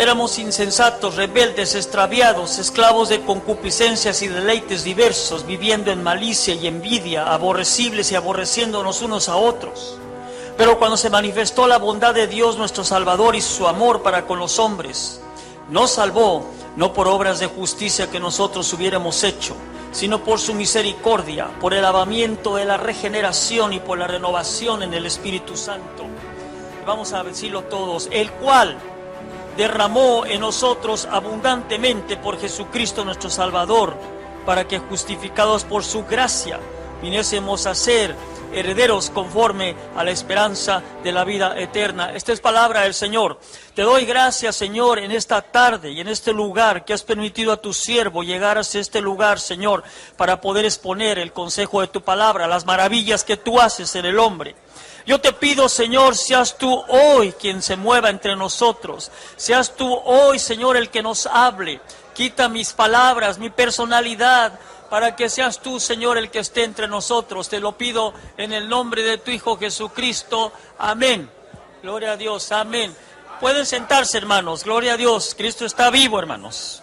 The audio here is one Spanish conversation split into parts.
éramos insensatos, rebeldes, extraviados, esclavos de concupiscencias y deleites diversos, viviendo en malicia y envidia, aborrecibles y aborreciéndonos unos a otros. Pero cuando se manifestó la bondad de Dios nuestro Salvador y su amor para con los hombres, nos salvó, no por obras de justicia que nosotros hubiéramos hecho, sino por su misericordia, por el lavamiento de la regeneración y por la renovación en el Espíritu Santo. Vamos a decirlo todos, el cual derramó en nosotros abundantemente por Jesucristo nuestro Salvador, para que justificados por su gracia, viniésemos a ser herederos conforme a la esperanza de la vida eterna. Esta es palabra del Señor. Te doy gracias, Señor, en esta tarde y en este lugar que has permitido a tu siervo llegar hasta este lugar, Señor, para poder exponer el consejo de tu palabra, las maravillas que tú haces en el hombre. Yo te pido, Señor, seas tú hoy quien se mueva entre nosotros. Seas tú hoy, Señor, el que nos hable. Quita mis palabras, mi personalidad, para que seas tú, Señor, el que esté entre nosotros. Te lo pido en el nombre de tu Hijo Jesucristo. Amén. Gloria a Dios. Amén. Pueden sentarse, hermanos. Gloria a Dios. Cristo está vivo, hermanos.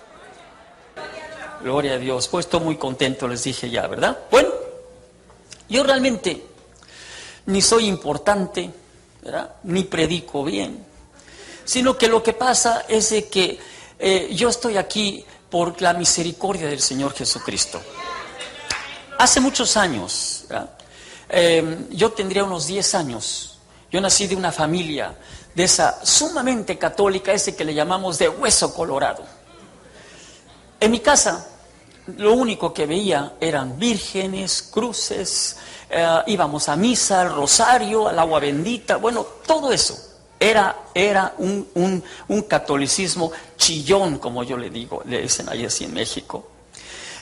Gloria a Dios. Pues estoy muy contento, les dije ya, ¿verdad? Bueno, yo realmente ni soy importante, ¿verdad? Ni predico bien, sino que lo que pasa es de que yo estoy aquí por la misericordia del Señor Jesucristo. Hace muchos años, yo tendría unos 10 años, yo nací de una familia de esa sumamente católica, ese que le llamamos de hueso colorado. En mi casa, lo único que veía eran vírgenes, cruces, íbamos a misa, al rosario, al agua bendita, bueno, todo eso. Era un catolicismo chillón, como yo le digo, le dicen ahí así en México.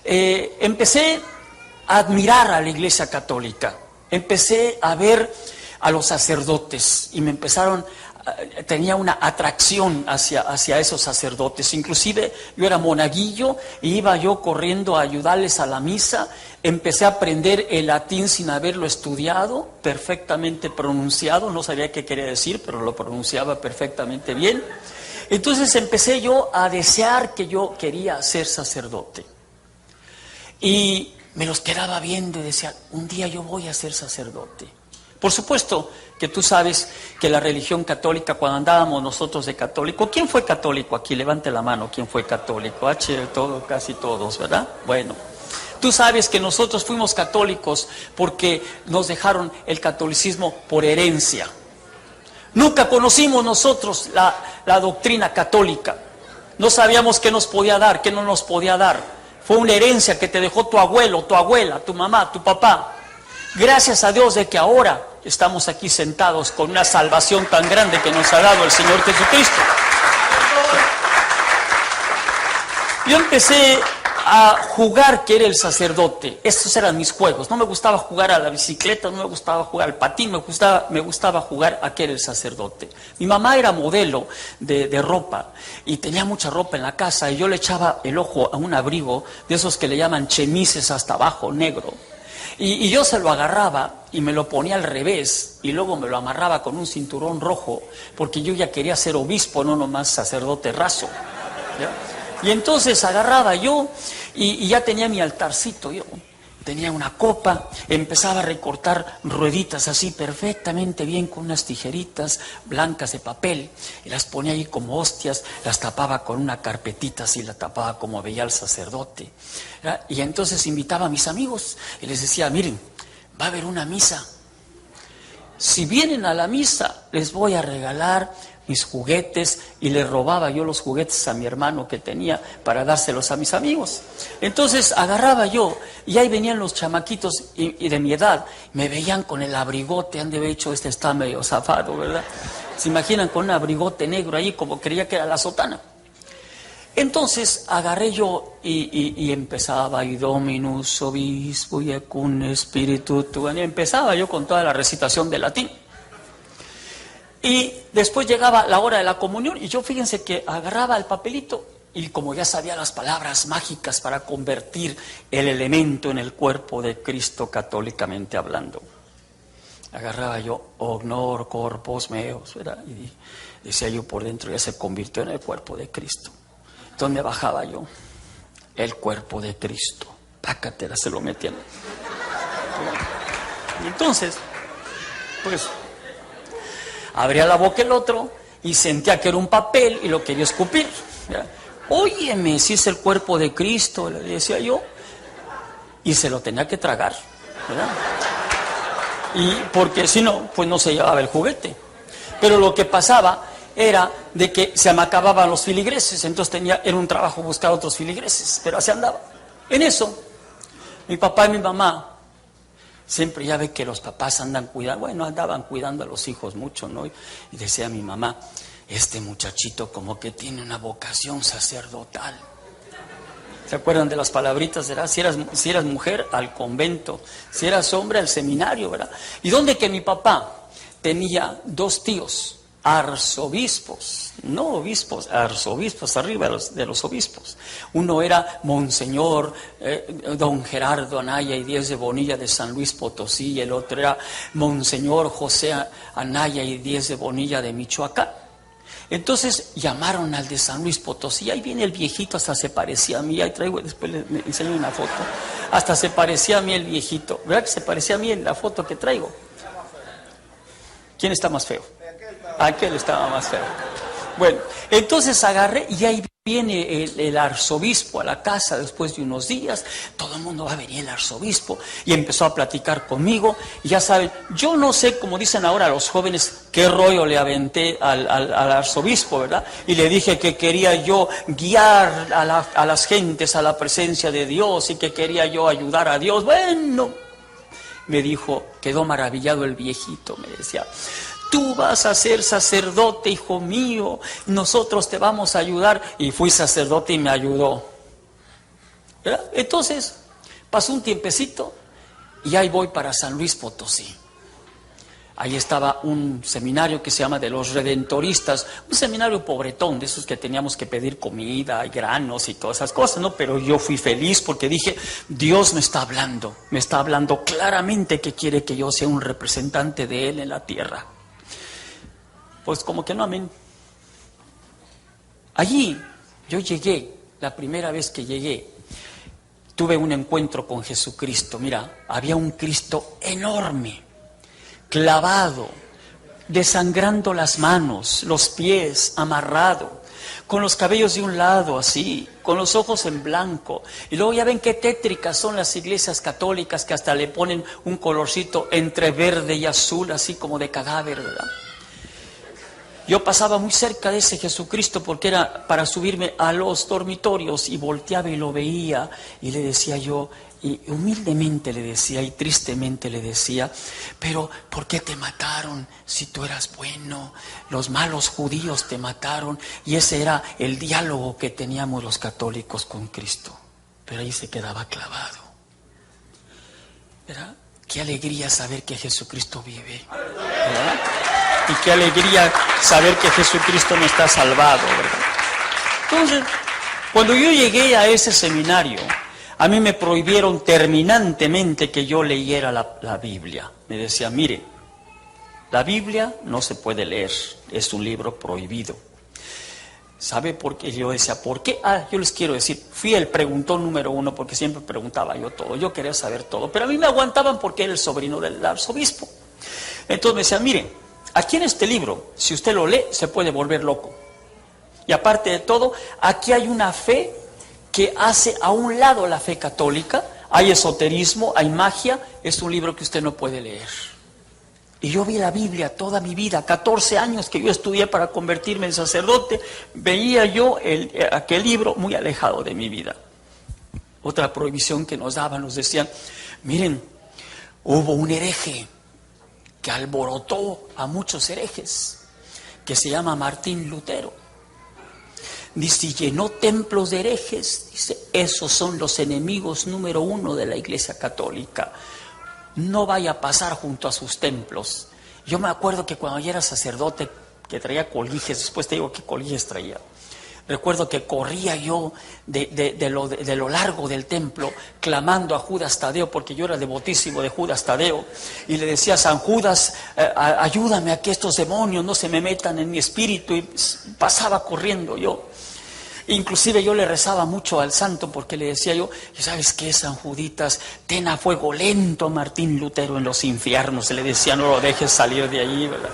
Empecé a admirar a la Iglesia Católica, empecé a ver a los sacerdotes y me empezaron, tenía una atracción hacia esos sacerdotes. Inclusive yo era monaguillo y iba yo corriendo a ayudarles a la misa. Empecé a aprender el latín sin haberlo estudiado, perfectamente pronunciado, no sabía qué quería decir, pero lo pronunciaba perfectamente bien. Entonces empecé yo a desear que yo quería ser sacerdote. Y me los quedaba viendo y decía, un día yo voy a ser sacerdote. Por supuesto que tú sabes que la religión católica, cuando andábamos nosotros de católico, ¿quién fue católico aquí? Levante la mano, ¿quién fue católico? Casi todos, ¿verdad? Bueno, tú sabes que nosotros fuimos católicos porque nos dejaron el catolicismo por herencia. Nunca conocimos nosotros la doctrina católica. No sabíamos qué nos podía dar, qué no nos podía dar. Fue una herencia que te dejó tu abuelo, tu abuela, tu mamá, tu papá. Gracias a Dios de que ahora estamos aquí sentados con una salvación tan grande que nos ha dado el Señor Jesucristo. Yo empecé a jugar que era el sacerdote. Estos eran mis juegos. No me gustaba jugar a la bicicleta, no me gustaba jugar al patín, me gustaba jugar a que era el sacerdote. Mi mamá era modelo de ropa y tenía mucha ropa en la casa y yo le echaba el ojo a un abrigo de esos que le llaman chemises hasta abajo, negro. Y yo se lo agarraba y me lo ponía al revés y luego me lo amarraba con un cinturón rojo porque yo ya quería ser obispo, no nomás sacerdote raso, ¿ya? Y entonces agarraba yo y ya tenía mi altarcito, yo tenía una copa, empezaba a recortar rueditas así perfectamente bien con unas tijeritas blancas de papel y las ponía ahí como hostias, las tapaba con una carpetita así, la tapaba como veía el sacerdote, ¿verdad? Y entonces invitaba a mis amigos y les decía, miren, va a haber una misa, si vienen a la misa les voy a regalar mis juguetes, y le robaba yo los juguetes a mi hermano que tenía para dárselos a mis amigos. Entonces agarraba yo y ahí venían los chamaquitos y de mi edad, me veían con el abrigote, han de haber dicho, este está medio zafado, ¿verdad? Se imaginan con un abrigote negro ahí como creía que era la sotana. Entonces agarré yo y empezaba, y Dominus obispo y cum spiritu tuo, y empezaba yo con toda la recitación de latín. Y después llegaba la hora de la comunión y yo, fíjense que agarraba el papelito y como ya sabía las palabras mágicas para convertir el elemento en el cuerpo de Cristo católicamente hablando, agarraba yo, Ognor corpus meus, ¿verdad? Y decía yo por dentro, ya se convirtió en el cuerpo de Cristo. Entonces me bajaba yo, el cuerpo de Cristo, pácatela, se lo metían. Y entonces, pues, abría la boca el otro y sentía que era un papel y lo quería escupir, ¿verdad? Óyeme, si es el cuerpo de Cristo, le decía yo, y se lo tenía que tragar, ¿verdad? Y porque si no, pues no se llevaba el juguete. Pero lo que pasaba era de que se me acababan los filigreses, entonces era un trabajo buscar otros filigreses, pero así andaba. En eso, mi papá y mi mamá, siempre ya ve que los papás andan cuidando, bueno, andaban cuidando a los hijos mucho, ¿no? Y decía mi mamá, este muchachito como que tiene una vocación sacerdotal. ¿Se acuerdan de las palabritas, verdad? Si eras mujer, al convento. Si eras hombre, al seminario, ¿verdad? Y donde que mi papá tenía 2 tíos, arzobispos, no obispos, arzobispos, arriba de los obispos. Uno era Monseñor don Gerardo Anaya y Díez de Bonilla de San Luis Potosí, y el otro era Monseñor José Anaya y Díez de Bonilla de Michoacán. Entonces llamaron al de San Luis Potosí, ahí viene el viejito, hasta se parecía a mí, ahí traigo, después les enseño una foto, hasta se parecía a mí el viejito, ¿verdad que se parecía a mí en la foto que traigo? ¿Quién está más feo? Aquel estaba más feo. Bueno, entonces agarré y ahí viene el arzobispo a la casa después de unos días, todo el mundo va a venir el arzobispo, y empezó a platicar conmigo, y ya saben, yo no sé, como dicen ahora los jóvenes, qué rollo le aventé al arzobispo, ¿verdad? Y le dije que quería yo guiar a las gentes a la presencia de Dios, y que quería yo ayudar a Dios. Bueno, me dijo, quedó maravillado el viejito, me decía, tú vas a ser sacerdote, hijo mío, nosotros te vamos a ayudar. Y fui sacerdote y me ayudó, ¿verdad? Entonces, pasó un tiempecito y ahí voy para San Luis Potosí. Ahí estaba un seminario que se llama de los Redentoristas, un seminario pobretón, de esos que teníamos que pedir comida y granos y todas esas cosas, ¿no? Pero yo fui feliz porque dije, Dios me está hablando claramente que quiere que yo sea un representante de Él en la tierra. Pues como que no, amén. Allí yo llegué, la primera vez que llegué, tuve un encuentro con Jesucristo. Mira, había un Cristo enorme, clavado, desangrando las manos, los pies, amarrado, con los cabellos de un lado así, con los ojos en blanco. Y luego ya ven qué tétricas son las iglesias católicas, que hasta le ponen un colorcito entre verde y azul, así como de cadáver, ¿verdad? Yo pasaba muy cerca de ese Jesucristo porque era para subirme a los dormitorios, y volteaba y lo veía y le decía yo, y humildemente le decía y tristemente le decía, pero ¿por qué te mataron si tú eras bueno? Los malos judíos te mataron. Y ese era el diálogo que teníamos los católicos con Cristo. Pero ahí se quedaba clavado, ¿verdad? Qué alegría saber que Jesucristo vive, ¿verdad? Y qué alegría saber que Jesucristo no está salvado, ¿verdad? Entonces, cuando yo llegué a ese seminario, a mí me prohibieron terminantemente que yo leyera la Biblia. Me decía, mire, la Biblia no se puede leer, es un libro prohibido. ¿Sabe por qué? Yo decía, ¿por qué? Yo les quiero decir, fui el preguntón número 1 porque siempre preguntaba yo todo, yo quería saber todo, pero a mí me aguantaban porque era el sobrino del arzobispo. Entonces me decía, mire, aquí en este libro, si usted lo lee, se puede volver loco. Y aparte de todo, aquí hay una fe que hace a un lado la fe católica, hay esoterismo, hay magia, es un libro que usted no puede leer. Y yo vi la Biblia toda mi vida, 14 años que yo estudié para convertirme en sacerdote, veía yo aquel libro muy alejado de mi vida. Otra prohibición que nos daban, nos decían, miren, hubo un hereje que alborotó a muchos herejes, que se llama Martín Lutero. Dice, llenó templos de herejes. Dice, esos son los enemigos número 1 de la Iglesia Católica. No vaya a pasar junto a sus templos. Yo me acuerdo que cuando yo era sacerdote, que traía colijes, después te digo qué colijes traía. Recuerdo que corría yo de lo largo del templo, clamando a Judas Tadeo, porque yo era devotísimo de Judas Tadeo, y le decía: San Judas, ayúdame a que estos demonios no se me metan en mi espíritu, y pasaba corriendo yo. Inclusive yo le rezaba mucho al santo, porque le decía yo: ¿sabes qué, San Juditas? Ten a fuego lento a Martín Lutero en los infiernos. Le decía: no lo dejes salir de allí, ¿verdad?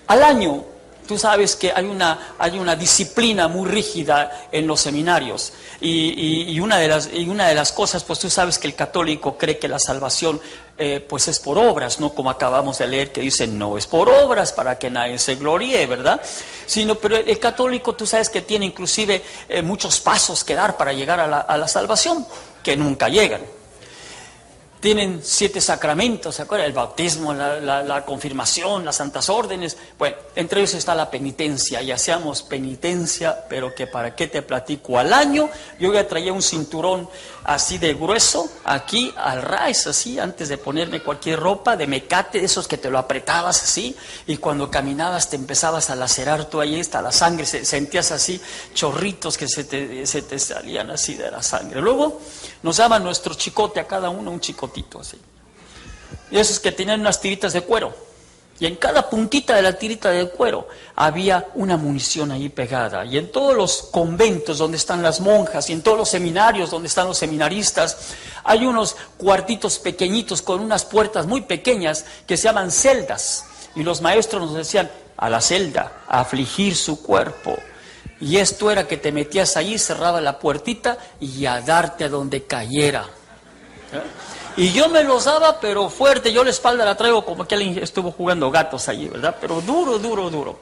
Al año, tú sabes que hay una disciplina muy rígida en los seminarios, y una de las cosas, pues tú sabes que el católico cree que la salvación pues es por obras, no como acabamos de leer que dicen no es por obras para que nadie se gloríe, ¿verdad? Pero el católico, tú sabes que tiene inclusive muchos pasos que dar para llegar a la salvación, que nunca llegan. Tienen 7 sacramentos, ¿se acuerdan? El bautismo, la confirmación, las santas órdenes. Bueno, entre ellos está la penitencia, y hacíamos penitencia, pero que para qué te platico. Al año yo ya traía un cinturón así de grueso, aquí al ras, así, antes de ponerme cualquier ropa, de mecate, de esos que te lo apretabas así, y cuando caminabas te empezabas a lacerar tú ahí, está la sangre, sentías así chorritos que se te salían así de la sangre. Luego nos daban nuestro chicote, a cada uno un chicotito así. Y esos que tenían unas tiritas de cuero. Y en cada puntita de la tirita de cuero había una munición ahí pegada. Y en todos los conventos donde están las monjas, y en todos los seminarios donde están los seminaristas, hay unos cuartitos pequeñitos con unas puertas muy pequeñas que se llaman celdas. Y los maestros nos decían: a la celda, a afligir su cuerpo. Y esto era que te metías allí, cerraba la puertita y a darte a donde cayera. Y yo me los daba, pero fuerte. Yo la espalda la traigo como que alguien estuvo jugando gatos allí, ¿verdad? Pero duro, duro, duro.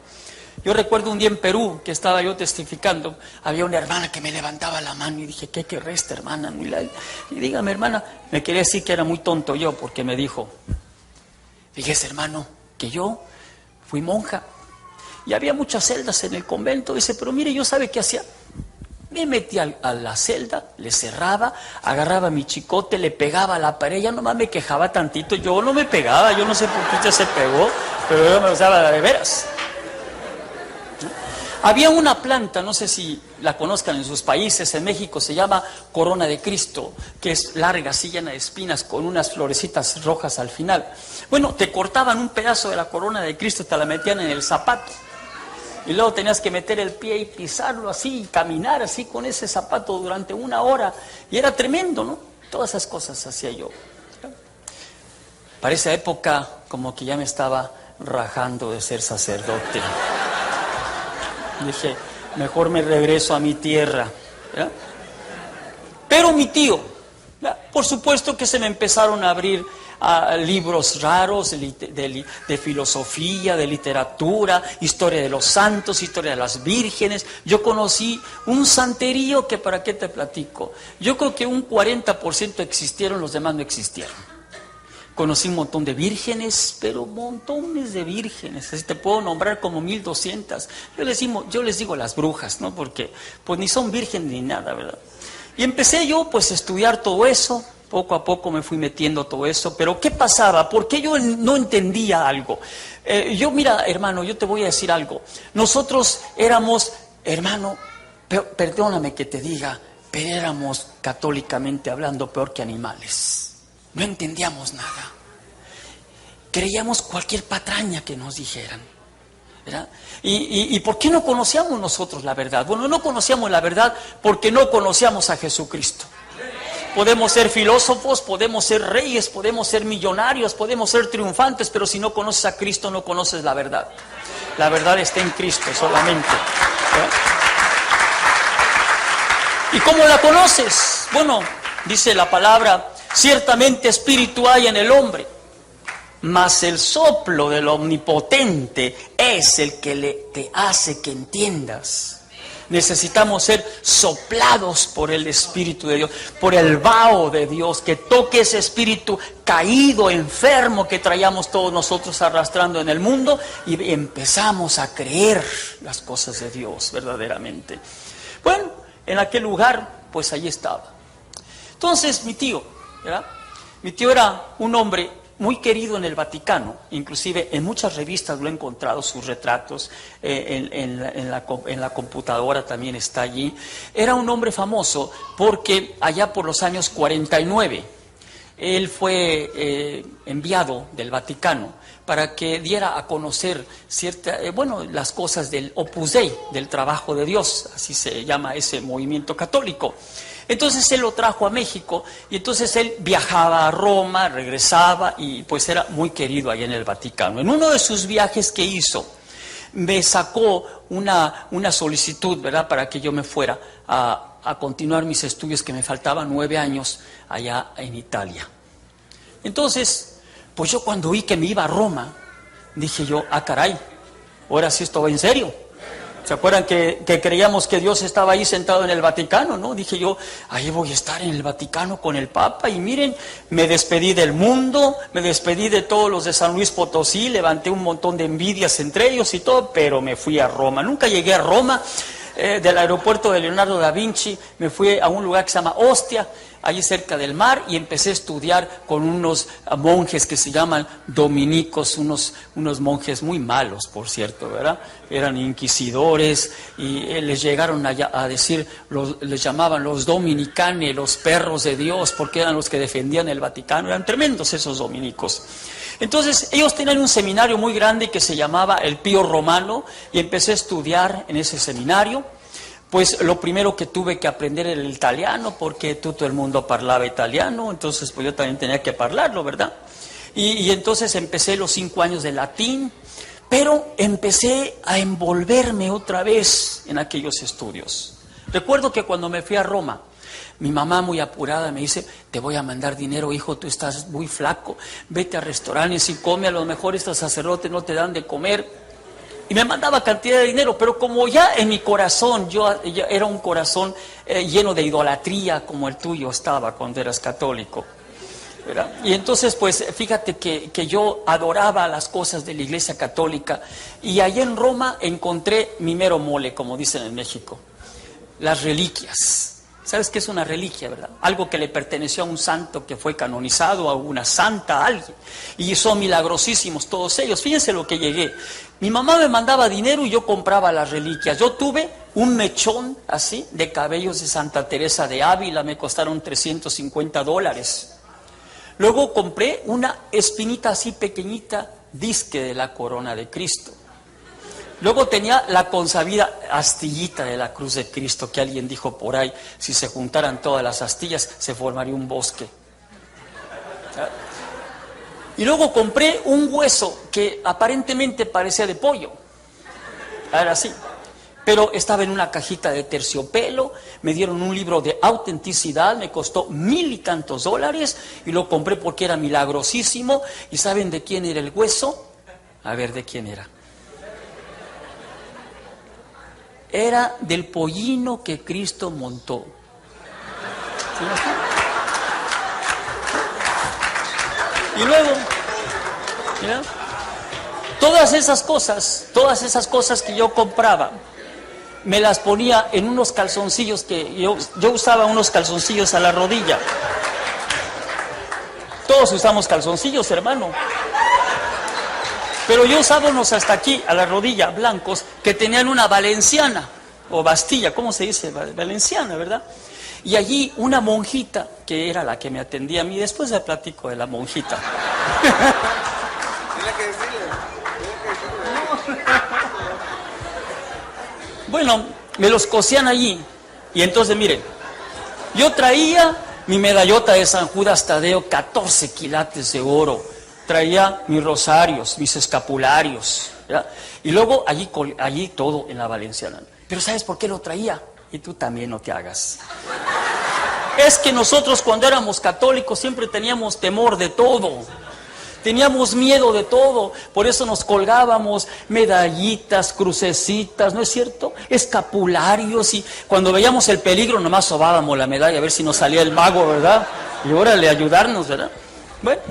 Yo recuerdo un día en Perú, que estaba yo testificando, había una hermana que me levantaba la mano y dije: ¿qué querrá esta hermana? Y dígame, hermana, me quería decir que era muy tonto yo, porque me dijo: fíjese, hermano, que yo fui monja. Y había muchas celdas en el convento. Dice: pero mire, yo ¿sabe qué hacía? Me metía a la celda, le cerraba, agarraba mi chicote, le pegaba a la pared, ya nomás me quejaba tantito. Yo no me pegaba, yo no sé por qué usted se pegó, pero yo me lo usaba de veras. Había una planta, no sé si la conozcan en sus países, en México se llama corona de Cristo, que es larga, así llena de espinas, con unas florecitas rojas al final. Bueno, te cortaban un pedazo de la corona de Cristo, te la metían en el zapato. Y luego tenías que meter el pie y pisarlo así, y caminar así con ese zapato durante 1 hora. Y era tremendo, ¿no? Todas esas cosas hacía yo. Para esa época, como que ya me estaba rajando de ser sacerdote. Dije: mejor me regreso a mi tierra. ¿Ya? Pero mi tío, ¿ya? Por supuesto que se me empezaron a abrir libros raros de filosofía, de literatura, historia de los santos, historia de las vírgenes. Yo conocí un santerío que para qué te platico. Yo creo que un 40% existieron, los demás no existieron. Conocí un montón de vírgenes, pero montones de vírgenes. Así te puedo nombrar como 1200. Yo les digo las brujas, ¿no? Porque pues ni son vírgenes ni nada, ¿verdad? Y empecé yo pues a estudiar todo eso. Poco a poco me fui metiendo todo eso, pero ¿qué pasaba? ¿Por qué yo no entendía algo? Mira, hermano, yo te voy a decir algo. Nosotros éramos, hermano, perdóname que te diga, pero éramos católicamente hablando peor que animales. No entendíamos nada. Creíamos cualquier patraña que nos dijeran, ¿verdad? ¿Y por qué no conocíamos nosotros la verdad? Bueno, no conocíamos la verdad porque no conocíamos a Jesucristo. Podemos ser filósofos, podemos ser reyes, podemos ser millonarios, podemos ser triunfantes, pero si no conoces a Cristo, no conoces la verdad. La verdad está en Cristo solamente. ¿Y cómo la conoces? Bueno, dice la palabra: ciertamente espíritu hay en el hombre, mas el soplo del Omnipotente es el que te hace que entiendas. Necesitamos ser soplados por el Espíritu de Dios, por el vaho de Dios, que toque ese espíritu caído, enfermo que traíamos todos nosotros arrastrando en el mundo, y empezamos a creer las cosas de Dios verdaderamente. Bueno, en aquel lugar, pues allí estaba. Entonces mi tío, ¿verdad? Mi tío era un hombre muy querido en el Vaticano, inclusive en muchas revistas lo he encontrado, sus retratos, en la computadora también está allí. Era un hombre famoso porque allá por los años 49, él fue enviado del Vaticano para que diera a conocer las cosas del Opus Dei, del trabajo de Dios, así se llama ese movimiento católico. Entonces él lo trajo a México y entonces él viajaba a Roma, regresaba y pues era muy querido allá en el Vaticano. En uno de sus viajes que hizo, me sacó una solicitud, ¿verdad?, para que yo me fuera a continuar mis estudios, que me faltaban 9 años allá en Italia. Entonces, pues yo cuando vi que me iba a Roma, dije yo, caray, ahora sí esto va en serio. ¿Se acuerdan que creíamos que Dios estaba ahí sentado en el Vaticano, no? Dije yo, ahí voy a estar en el Vaticano con el Papa, y miren, me despedí del mundo, me despedí de todos los de San Luis Potosí, levanté un montón de envidias entre ellos y todo, pero me fui a Roma. Nunca llegué a Roma. Del aeropuerto de Leonardo da Vinci me fui a un lugar que se llama Ostia, allí cerca del mar, y empecé a estudiar con unos monjes que se llaman dominicos, unos monjes muy malos, por cierto, ¿verdad? Eran inquisidores y les llegaron a decir, les llamaban los dominicani, los perros de Dios, porque eran los que defendían el Vaticano. Eran tremendos esos dominicos. Entonces ellos tenían un seminario muy grande que se llamaba el Pío Romano, y empecé a estudiar en ese seminario. Pues lo primero que tuve que aprender era el italiano, porque todo el mundo parlaba italiano, entonces pues yo también tenía que hablarlo, ¿verdad? Y entonces empecé los 5 años de latín, pero empecé a envolverme otra vez en aquellos estudios. Recuerdo que cuando me fui a Roma, mi mamá muy apurada me dice, te voy a mandar dinero, hijo, tú estás muy flaco, vete a restaurantes y come, a lo mejor estos sacerdotes no te dan de comer. Y me mandaba cantidad de dinero, pero como ya en mi corazón, yo era un corazón lleno de idolatría, como el tuyo estaba cuando eras católico, ¿verdad? Y entonces, pues, fíjate que yo adoraba las cosas de la Iglesia Católica, y allá en Roma encontré mi mero mole, como dicen en México, las reliquias. ¿Sabes qué es una reliquia, verdad? Algo que le perteneció a un santo que fue canonizado, a una santa, a alguien. Y son milagrosísimos todos ellos. Fíjense lo que llegué. Mi mamá me mandaba dinero y yo compraba las reliquias. Yo tuve un mechón así de cabellos de Santa Teresa de Ávila, me costaron $350. Luego compré una espinita así pequeñita, disque de la corona de Cristo. Luego tenía la consabida astillita de la cruz de Cristo, que alguien dijo por ahí, si se juntaran todas las astillas se formaría un bosque. Y luego compré un hueso que aparentemente parecía de pollo, era así, pero estaba en una cajita de terciopelo. Me dieron un libro de autenticidad, me costó $1,000 y tantos, y lo compré porque era milagrosísimo. ¿Y saben de quién era el hueso? A ver, ¿de quién era? Era del pollino que Cristo montó. ¿Sí? Y luego, ¿ya? Todas esas cosas que yo compraba, me las ponía en unos calzoncillos que yo usaba, unos calzoncillos a la rodilla. Todos usamos calzoncillos, hermano. Pero yo usaba unos hasta aquí, a la rodilla, blancos, que tenían una valenciana, o bastilla, ¿cómo se dice? Valenciana, ¿verdad? Y allí una monjita, que era la que me atendía a mí, después le platico de la monjita. Bueno, me los cosían allí, y entonces miren, yo traía mi medallota de San Judas Tadeo, 14 quilates de oro. Traía mis rosarios, mis escapularios, ¿verdad? Y luego allí todo en la valenciana. Pero ¿sabes por qué lo traía? Y tú también no te hagas. Es que nosotros cuando éramos católicos siempre teníamos temor de todo. Teníamos miedo de todo. Por eso nos colgábamos medallitas, crucecitas, ¿no es cierto? Escapularios, y cuando veíamos el peligro nomás sobábamos la medalla a ver si nos salía el mago, ¿verdad? Y órale, ayudarnos, ¿verdad? Bueno.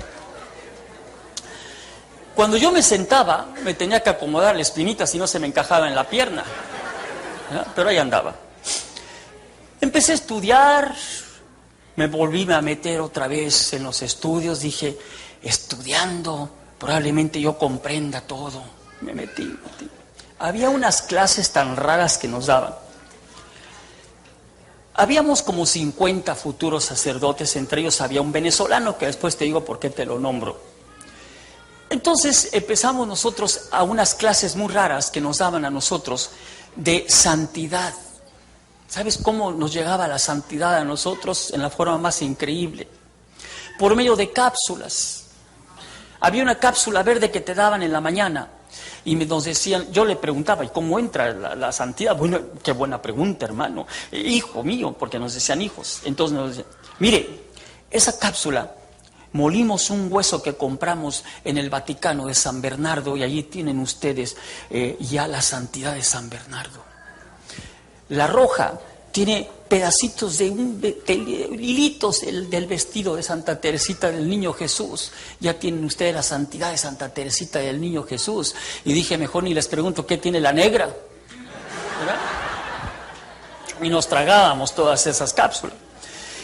Cuando yo me sentaba, me tenía que acomodar la espinita, si no se me encajaba en la pierna, ¿verdad? Pero ahí andaba. Empecé a estudiar, Me volví a meter otra vez en los estudios, dije, estudiando, probablemente yo comprenda todo. Me metí. Había unas clases tan raras que nos daban. Habíamos como 50 futuros sacerdotes, entre ellos había un venezolano, que después te digo por qué te lo nombro. Entonces empezamos nosotros a unas clases muy raras que nos daban a nosotros de santidad. ¿Sabes cómo nos llegaba la santidad a nosotros? En la forma más increíble. Por medio de cápsulas. Había una cápsula verde que te daban en la mañana. Y nos decían, yo le preguntaba, ¿y cómo entra la santidad? Bueno, qué buena pregunta, hermano. Hijo mío, porque nos decían hijos. Entonces nos decían, mire, esa cápsula, molimos un hueso que compramos en el Vaticano de San Bernardo y allí tienen ustedes ya la santidad de San Bernardo. La roja tiene pedacitos de hilitos del vestido de Santa Teresita del Niño Jesús. Ya tienen ustedes la santidad de Santa Teresita del Niño Jesús. Y dije, mejor ni les pregunto qué tiene la negra. ¿Verdad? Y nos tragábamos todas esas cápsulas.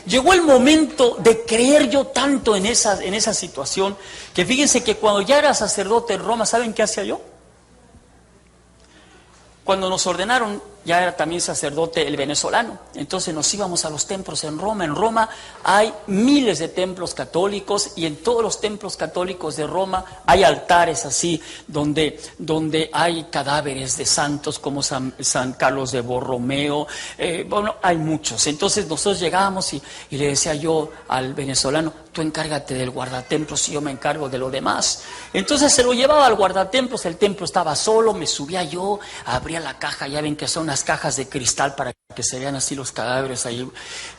Llegó el momento de creer yo tanto en esa situación, que fíjense que cuando ya era sacerdote en Roma, ¿saben qué hacía yo? Cuando nos ordenaron, ya era también sacerdote el venezolano. Entonces nos íbamos a los templos en Roma. En Roma hay miles de templos católicos y en todos los templos católicos de Roma hay altares así, donde hay cadáveres de santos como San Carlos de Borromeo. Bueno, hay muchos. Entonces nosotros llegábamos y le decía yo al venezolano, tú encárgate del guardatemplos y yo me encargo de lo demás. Entonces se lo llevaba al guardatemplos, el templo estaba solo, me subía yo, abría la caja, ya ven que son unas cajas de cristal para que se vean así los cadáveres ahí,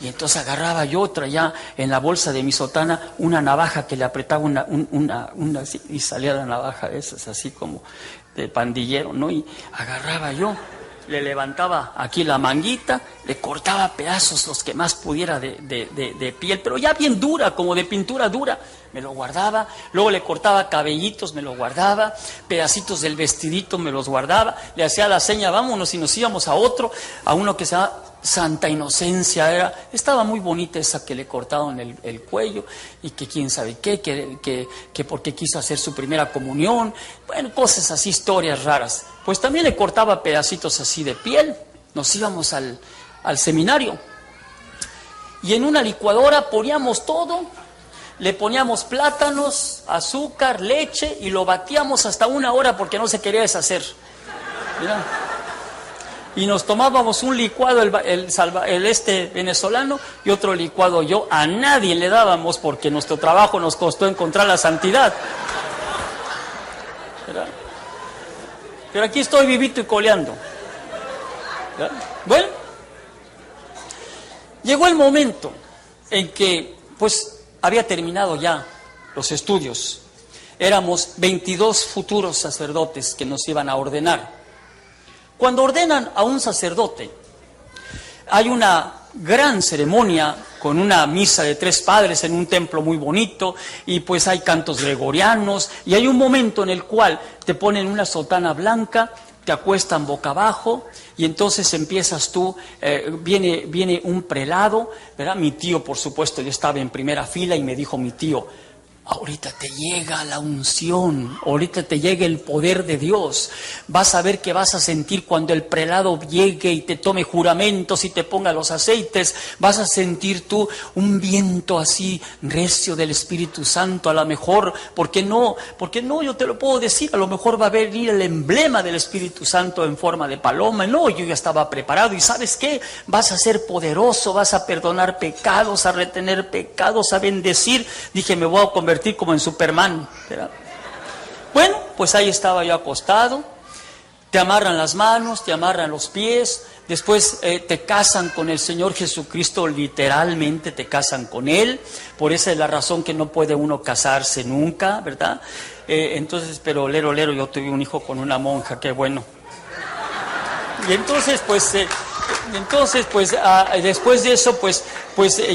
y entonces agarraba yo, traía en la bolsa de mi sotana una navaja que le apretaba una así, y salía la navaja esa, así como de pandillero, ¿no? Y agarraba yo, le levantaba aquí la manguita, le cortaba pedazos los que más pudiera de piel, pero ya bien dura, como de pintura dura, me lo guardaba, luego le cortaba cabellitos, me lo guardaba, pedacitos del vestidito me los guardaba, le hacía la seña, vámonos, y nos íbamos a uno que se llama Santa Inocencia, estaba muy bonita esa que le cortaron el cuello, y que quién sabe qué, que porque quiso hacer su primera comunión, bueno, cosas así, historias raras. Pues también le cortaba pedacitos así de piel, nos íbamos al seminario, y en una licuadora poníamos todo, le poníamos plátanos, azúcar, leche, y lo batíamos hasta 1 hora porque no se quería deshacer. ¿Mira? Y nos tomábamos un licuado el venezolano y otro licuado yo. A nadie le dábamos porque nuestro trabajo nos costó encontrar la santidad. ¿Verdad? Pero aquí estoy vivito y coleando. ¿Verdad? Bueno, llegó el momento en que pues había terminado ya los estudios. Éramos 22 futuros sacerdotes que nos iban a ordenar. Cuando ordenan a un sacerdote, hay una gran ceremonia con una misa de 3 padres en un templo muy bonito, y pues hay cantos gregorianos, y hay un momento en el cual te ponen una sotana blanca, te acuestan boca abajo, y entonces empiezas tú, viene un prelado, ¿verdad? Mi tío, por supuesto, yo estaba en primera fila y me dijo mi tío, ahorita te llega la unción, ahorita te llega el poder de Dios. Vas a ver que vas a sentir cuando el prelado llegue y te tome juramentos y te ponga los aceites. Vas a sentir tú un viento así recio del Espíritu Santo. A lo mejor, ¿por qué no? Yo te lo puedo decir, a lo mejor va a venir el emblema del Espíritu Santo en forma de paloma. No, yo ya estaba preparado. ¿Y sabes qué? Vas a ser poderoso, vas a perdonar pecados, a retener pecados, a bendecir. Dije, me voy a convertir como en Superman, ¿verdad? Bueno, pues ahí estaba yo acostado, te amarran las manos, te amarran los pies, después te casan con el Señor Jesucristo, literalmente te casan con Él, por esa es la razón que no puede uno casarse nunca, ¿verdad? Entonces, pero lero, yo tuve un hijo con una monja, qué bueno. Y entonces, pues, Entonces, pues, después de eso,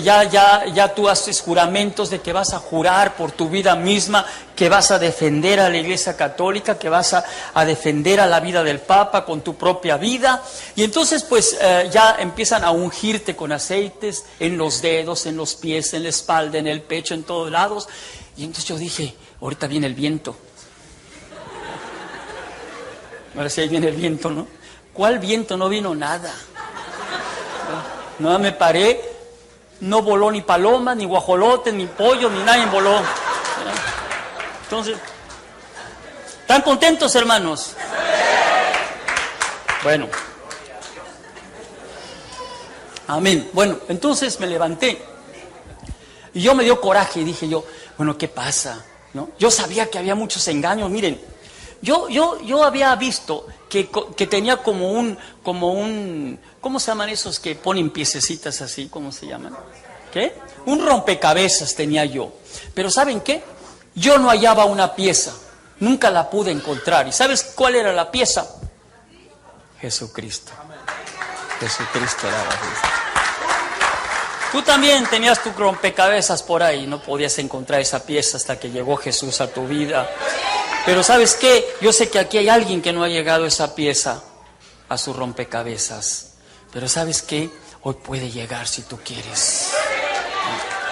ya tú haces juramentos de que vas a jurar por tu vida misma, que vas a defender a la Iglesia Católica, que vas a defender a la vida del Papa con tu propia vida. Y entonces, pues, ya empiezan a ungirte con aceites en los dedos, en los pies, en la espalda, en el pecho, en todos lados. Y entonces yo dije, ahorita viene el viento. Ahora sí, ahí viene el viento, ¿no? ¿Cuál viento? No vino nada. No me paré, no voló ni paloma, ni guajolote, ni pollo, ni nadie voló. Entonces, ¿están contentos, hermanos? Bueno. Amén. Bueno, entonces me levanté y yo me dio coraje y dije yo, bueno, ¿qué pasa? ¿No? Yo sabía que había muchos engaños. Miren, yo había visto que tenía como un, ¿cómo se llaman esos que ponen piececitas así? ¿Cómo se llaman? ¿Qué? Un rompecabezas tenía yo. Pero ¿saben qué? Yo no hallaba una pieza. Nunca la pude encontrar. ¿Y sabes cuál era la pieza? Jesucristo. Jesucristo era la pieza. Tú también tenías tu rompecabezas por ahí. No podías encontrar esa pieza hasta que llegó Jesús a tu vida. Pero ¿sabes qué? Yo sé que aquí hay alguien que no ha llegado esa pieza a su rompecabezas. Pero ¿sabes qué? Hoy puede llegar si tú quieres.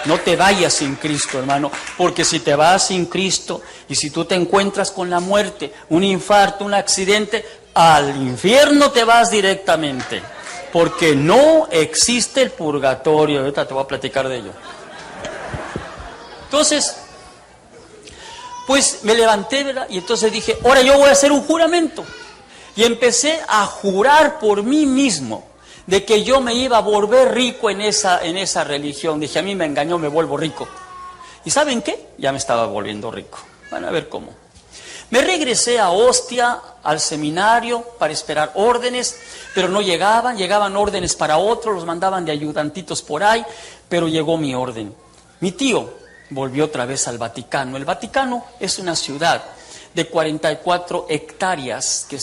No te vayas sin Cristo, hermano, porque si te vas sin Cristo y si tú te encuentras con la muerte, un infarto, un accidente, al infierno te vas directamente, porque no existe el purgatorio. Ahorita te voy a platicar de ello. Entonces, pues me levanté, ¿verdad? Y entonces dije, ahora yo voy a hacer un juramento. Y empecé a jurar por mí mismo de que yo me iba a volver rico en esa religión. Dije, a mí me engañó, me vuelvo rico. ¿Y saben qué? Ya me estaba volviendo rico. Van a ver cómo. Me regresé a Ostia, al seminario, para esperar órdenes, pero no llegaban órdenes para otros, los mandaban de ayudantitos por ahí, pero llegó mi orden. Mi tío volvió otra vez al Vaticano. El Vaticano es una ciudad de 44 hectáreas que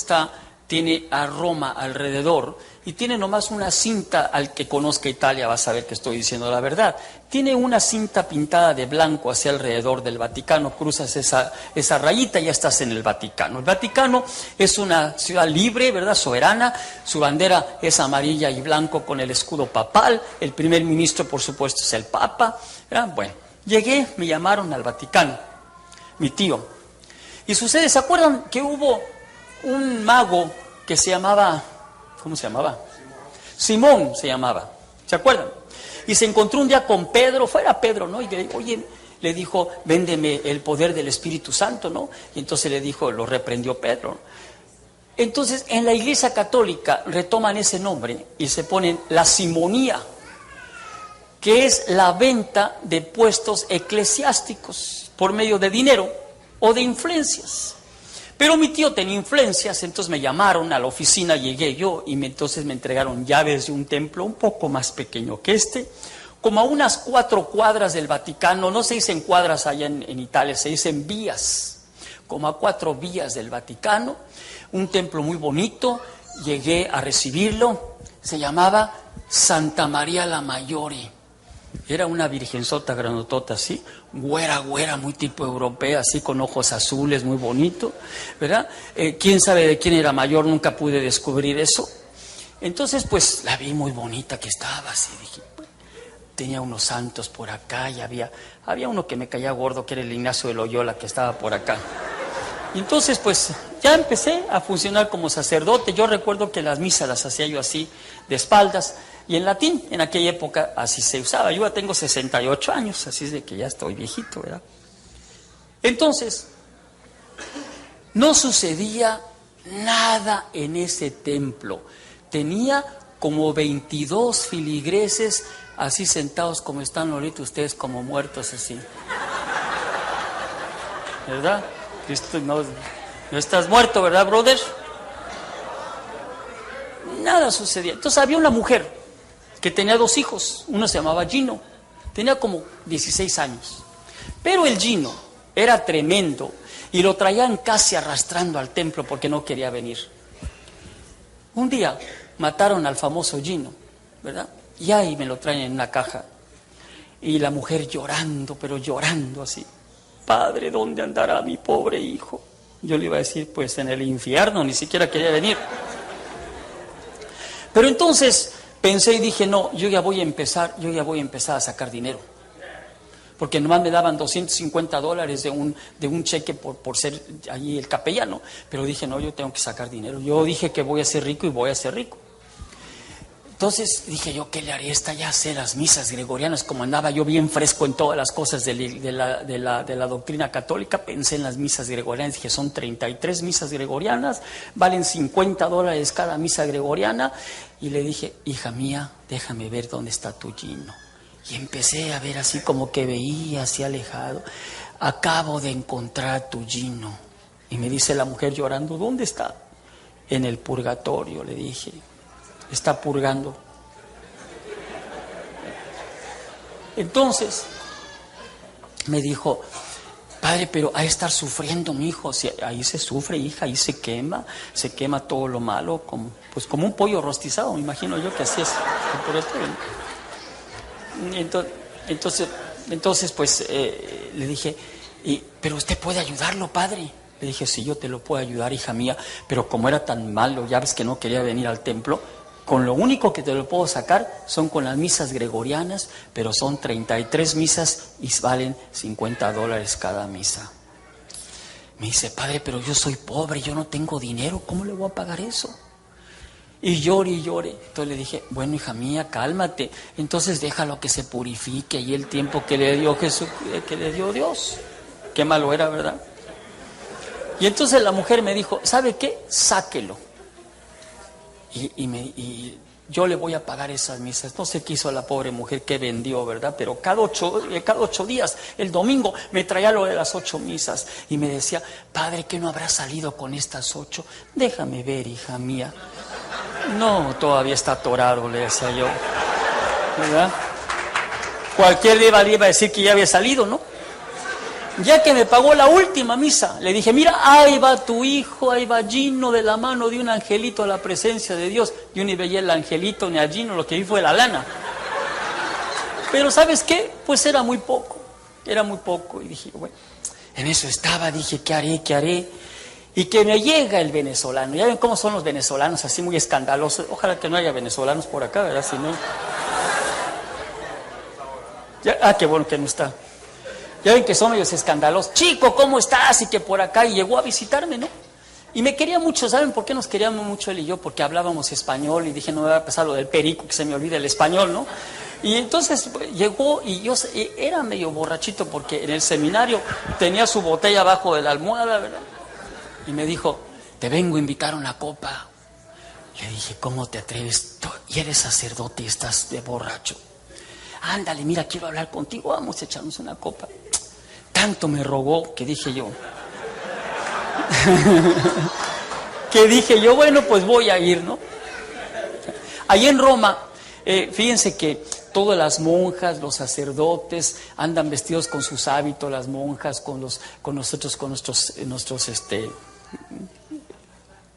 tiene a Roma alrededor y tiene nomás una cinta. Al que conozca Italia va a saber que estoy diciendo la verdad. Tiene una cinta pintada de blanco hacia alrededor del Vaticano. Cruzas esa rayita y ya estás en el Vaticano. El Vaticano es una ciudad libre, ¿verdad? Soberana. Su bandera es amarilla y blanco con el escudo papal. El primer ministro, por supuesto, es el Papa, ¿verdad? Bueno, llegué, me llamaron al Vaticano, mi tío. Y sucede, ¿se acuerdan que hubo un mago que se llamaba, ¿cómo se llamaba? Simón se llamaba, ¿se acuerdan? Y se encontró un día con Pedro, fuera Pedro, ¿no? Y le dijo, oye, le dijo, véndeme el poder del Espíritu Santo, ¿no? Y entonces le dijo, lo reprendió Pedro. Entonces, en la Iglesia Católica retoman ese nombre y se ponen la simonía, que es la venta de puestos eclesiásticos por medio de dinero o de influencias. Pero mi tío tenía influencias, entonces me llamaron a la oficina, llegué yo y entonces me entregaron llaves de un templo un poco más pequeño que como a unas 4 cuadras del Vaticano. No se dicen cuadras allá en Italia, se dicen vías, como a 4 vías del Vaticano, un templo muy bonito. Llegué a recibirlo, se llamaba Santa María la Maggiore. Era una virgenzota granotota así, güera, muy tipo europea, así con ojos azules, muy bonito, ¿verdad? ¿Quién sabe de quién era mayor? Nunca pude descubrir eso. Entonces, pues, la vi muy bonita que estaba así, dije, tenía unos santos por acá y había uno que me caía gordo, que era el Ignacio de Loyola, que estaba por acá. Y entonces, pues, ya empecé a funcionar como sacerdote. Yo recuerdo que las misas las hacía yo así, de espaldas. Y en latín, en aquella época, así se usaba. Yo ya tengo 68 años, así es de que ya estoy viejito, ¿verdad? Entonces, no sucedía nada en ese templo. Tenía como 22 filigreses, así sentados como están ahorita ustedes, como muertos así. ¿Verdad? No estás muerto, ¿verdad, brother? Nada sucedía. Entonces había una mujer que tenía 2 hijos, uno se llamaba Gino, tenía como 16 años, pero el Gino era tremendo y lo traían casi arrastrando al templo porque no quería venir. Un día mataron al famoso Gino, ¿verdad? Y ahí me lo traen en una caja. Y la mujer llorando, pero llorando así. Padre, ¿dónde andará mi pobre hijo? Yo le iba a decir, pues en el infierno, ni siquiera quería venir. Pero entonces pensé y dije, no, yo ya voy a empezar a sacar dinero. Porque nomás me daban $250 de un cheque por ser allí el capellano. Pero dije, no, yo tengo que sacar dinero. Yo dije que voy a ser rico y voy a ser rico. Entonces dije yo, ¿qué le haré? Ya sé las misas gregorianas, como andaba yo bien fresco en todas las cosas de la doctrina católica, pensé en las misas gregorianas, dije, son 33 misas gregorianas, valen $50 cada misa gregoriana, y le dije, hija mía, déjame ver dónde está tu Gino. Y empecé a ver así como que veía así alejado, acabo de encontrar a tu Gino. Y me dice la mujer llorando, ¿dónde está? En el purgatorio, le dije. Está purgando. Entonces me dijo, padre, pero hay que estar sufriendo, mi hijo. Si ahí se sufre, hija, ahí se quema todo lo malo, como un pollo rostizado, me imagino yo que así es. Entonces pues le dije, pero usted puede ayudarlo, padre. Le dije, sí, yo te lo puedo ayudar, hija mía, pero como era tan malo, ya ves que no quería venir al templo, con lo único que te lo puedo sacar son con las misas gregorianas, pero son 33 misas y valen $50 cada misa. Me dice, padre, pero yo soy pobre, yo no tengo dinero, ¿cómo le voy a pagar eso? Y llore y llore. Entonces le dije, bueno, hija mía, cálmate. Entonces déjalo que se purifique y el tiempo que le dio Jesús, que le dio Dios. Qué malo era, ¿verdad? Y entonces la mujer me dijo, ¿sabe qué? Sáquelo. Y yo le voy a pagar esas misas. No sé qué hizo la pobre mujer que vendió, ¿verdad? Pero cada ocho días, el domingo, me traía lo de las 8 misas. Y me decía, padre, ¿qué no habrá salido con estas 8? Déjame ver, hija mía. No, todavía está atorado, le decía yo, ¿verdad? Cualquier día le iba a decir que ya había salido, ¿no? Ya que me pagó la última misa, le dije, mira, ahí va tu hijo, ahí va Gino de la mano de un angelito a la presencia de Dios. Yo ni veía el angelito ni a Gino, lo que vi fue la lana. Pero ¿sabes qué? Pues era muy poco. Y dije, bueno, en eso estaba, dije, ¿qué haré? Y que me llega el venezolano. Ya ven cómo son los venezolanos, así muy escandalosos. Ojalá que no haya venezolanos por acá, ¿verdad? Si no... qué bueno que no está. Ya ven que son medios escandalosos. Chico, ¿cómo estás? Y que por acá, y llegó a visitarme, ¿no? Y me quería mucho. ¿Saben por qué nos queríamos mucho él y yo? Porque hablábamos español y dije, no me va a pasar lo del perico, que se me olvida el español, ¿no? Y entonces llegó y yo era medio borrachito porque en el seminario tenía su botella abajo de la almohada, ¿verdad? Y me dijo, te vengo a invitar a una copa. Le dije, ¿cómo te atreves? Y eres sacerdote y estás de borracho. Ándale, mira, quiero hablar contigo, vamos a echarnos una copa. Tanto me rogó que dije yo, bueno, pues voy a ir, ¿no? Allí en Roma, fíjense que todas las monjas, los sacerdotes andan vestidos con sus hábitos, las monjas con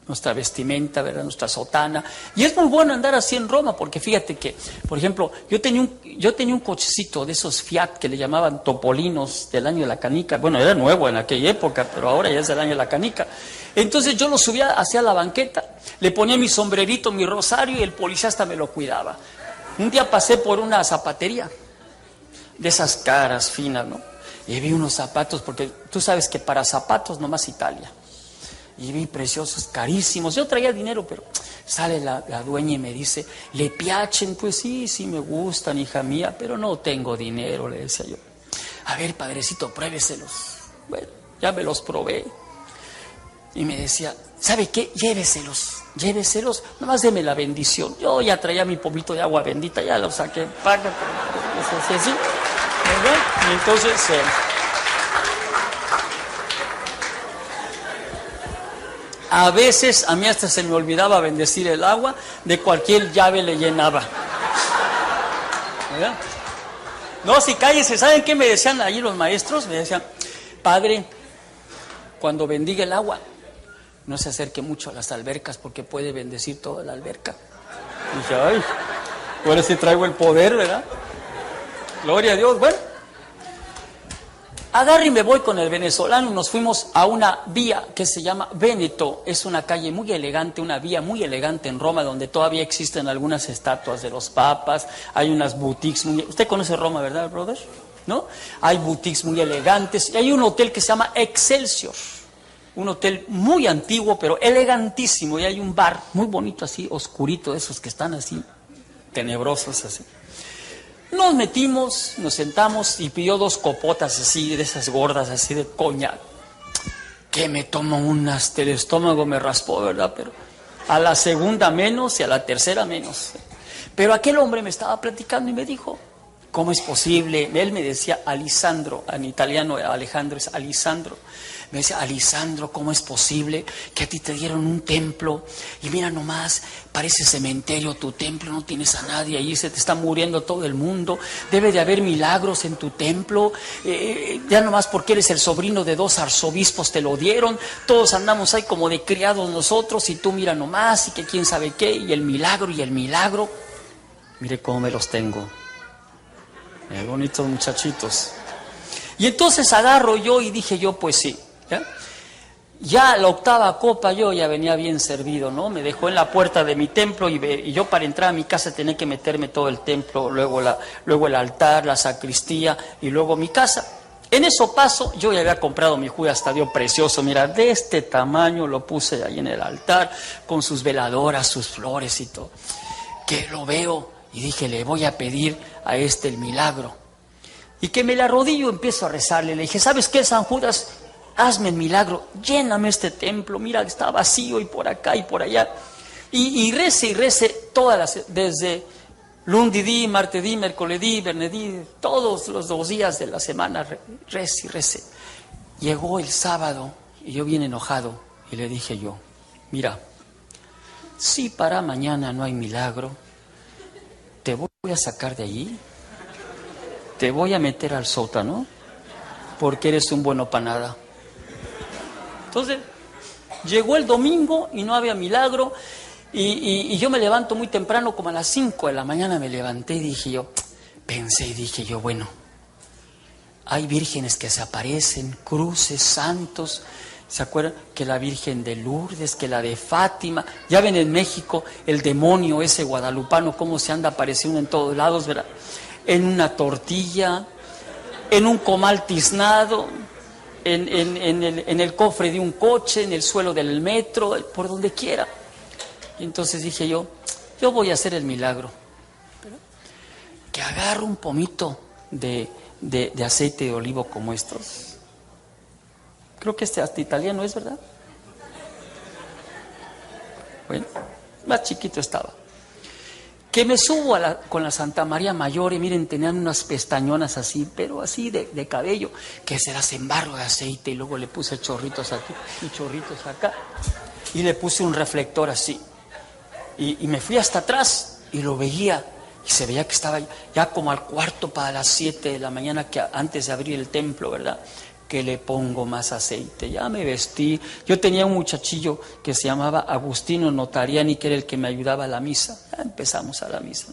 nuestra vestimenta, ¿verdad? Nuestra sotana. Y es muy bueno andar así en Roma, porque fíjate que, por ejemplo, yo tenía un cochecito de esos Fiat que le llamaban Topolinos del año de la canica. Bueno, era nuevo en aquella época, pero ahora ya es del año de la canica. Entonces yo lo subía hacia la banqueta, le ponía mi sombrerito, mi rosario, y el policía hasta me lo cuidaba. Un día pasé por una zapatería, de esas caras finas, ¿no? Y vi unos zapatos, porque tú sabes que para zapatos nomás Italia. Y vi preciosos, carísimos. Yo traía dinero, pero sale la dueña y me dice, ¿le piacen? Pues sí me gustan, hija mía, pero no tengo dinero, le decía yo. A ver, padrecito, pruébeselos. Bueno, ya me los probé. Y me decía, ¿sabe qué? Lléveselos, nomás deme la bendición. Yo ya traía mi pomito de agua bendita, ya lo saqué, paga, así, ¿verdad? Y entonces... a veces a mí hasta se me olvidaba bendecir el agua, de cualquier llave le llenaba. ¿Verdad? No, si cállese, ¿saben qué me decían allí los maestros? Me decían, padre, cuando bendiga el agua, no se acerque mucho a las albercas porque puede bendecir toda la alberca. Dije, ay, ahora sí traigo el poder, ¿verdad? Gloria a Dios. Bueno, agarro y me voy con el venezolano. Nos fuimos a una vía que se llama Véneto. Es una calle muy elegante, una vía muy elegante en Roma, donde todavía existen algunas estatuas de los papas. Hay unas boutiques muy... Usted conoce Roma, ¿verdad, brother? ¿No? Hay boutiques muy elegantes. Y hay un hotel que se llama Excelsior. Un hotel muy antiguo, pero elegantísimo. Y hay un bar muy bonito así, oscurito, de esos que están así, tenebrosos así. Nos metimos, nos sentamos y pidió 2 copotas así, de esas gordas, así de coñac. Que me tomo unas, el estómago me raspó, ¿verdad? Pero a la segunda menos y a la tercera menos. Pero aquel hombre me estaba platicando y me dijo, ¿cómo es posible? Él me decía Alisandro, en italiano Alejandro es Alisandro. Me decía, Alisandro, ¿cómo es posible que a ti te dieron un templo? Y mira nomás, parece cementerio tu templo, no tienes a nadie ahí, se te está muriendo todo el mundo. Debe de haber milagros en tu templo. Ya nomás porque eres el sobrino de 2 arzobispos te lo dieron. Todos andamos ahí como de criados nosotros y tú mira nomás y que quién sabe qué. Y el milagro y el milagro. Mire cómo me los tengo. Bonitos muchachitos. Y entonces agarro yo y dije yo, pues sí. Ya la 8ª copa yo ya venía bien servido, ¿no? Me dejó en la puerta de mi templo y yo para entrar a mi casa tenía que meterme todo el templo, luego el altar, la sacristía y luego mi casa. En eso paso, yo ya había comprado mi Judas Tadeo precioso, mira, de este tamaño lo puse ahí en el altar, con sus veladoras, sus flores y todo. Que lo veo y dije, le voy a pedir a este el milagro. Y que me le arrodillo, empiezo a rezarle, le dije, ¿sabes qué, San Judas? Hazme el milagro, lléname este templo, mira, está vacío y por acá y por allá. Y rece desde lundidì, martedì, mercoledì, venerdì, todos los 2 días de la semana, rece. Llegó el sábado y yo bien enojado y le dije yo, mira, si para mañana no hay milagro, te voy a sacar de allí, te voy a meter al sótano, porque eres un bueno para nada. Entonces, llegó el domingo y no había milagro, y yo me levanto muy temprano, como a las 5 de la mañana me levanté y dije yo, bueno, hay vírgenes que se aparecen, cruces, santos, ¿se acuerdan? Que la Virgen de Lourdes, que la de Fátima, ya ven en México el demonio ese guadalupano, cómo se anda apareciendo en todos lados, ¿verdad? En una tortilla, en un comal tiznado, en el cofre de un coche, en el suelo del metro, por donde quiera. Y entonces dije yo voy a hacer el milagro. Que agarro un pomito de aceite de olivo como estos. Creo que hasta italiano es, ¿verdad? Bueno, más chiquito estaba. Que me subo con la Santa María Mayor y miren, tenían unas pestañonas así, pero así de cabello, que se las embarro de aceite y luego le puse chorritos aquí y chorritos acá y le puse un reflector así. Y me fui hasta atrás y lo veía y se veía que estaba ya como al 6:45 de la mañana, que antes de abrir el templo, ¿verdad? Que le pongo más aceite, ya me vestí. Yo tenía un muchachillo que se llamaba Agustino Notariani, que era el que me ayudaba a la misa. Ya empezamos a la misa.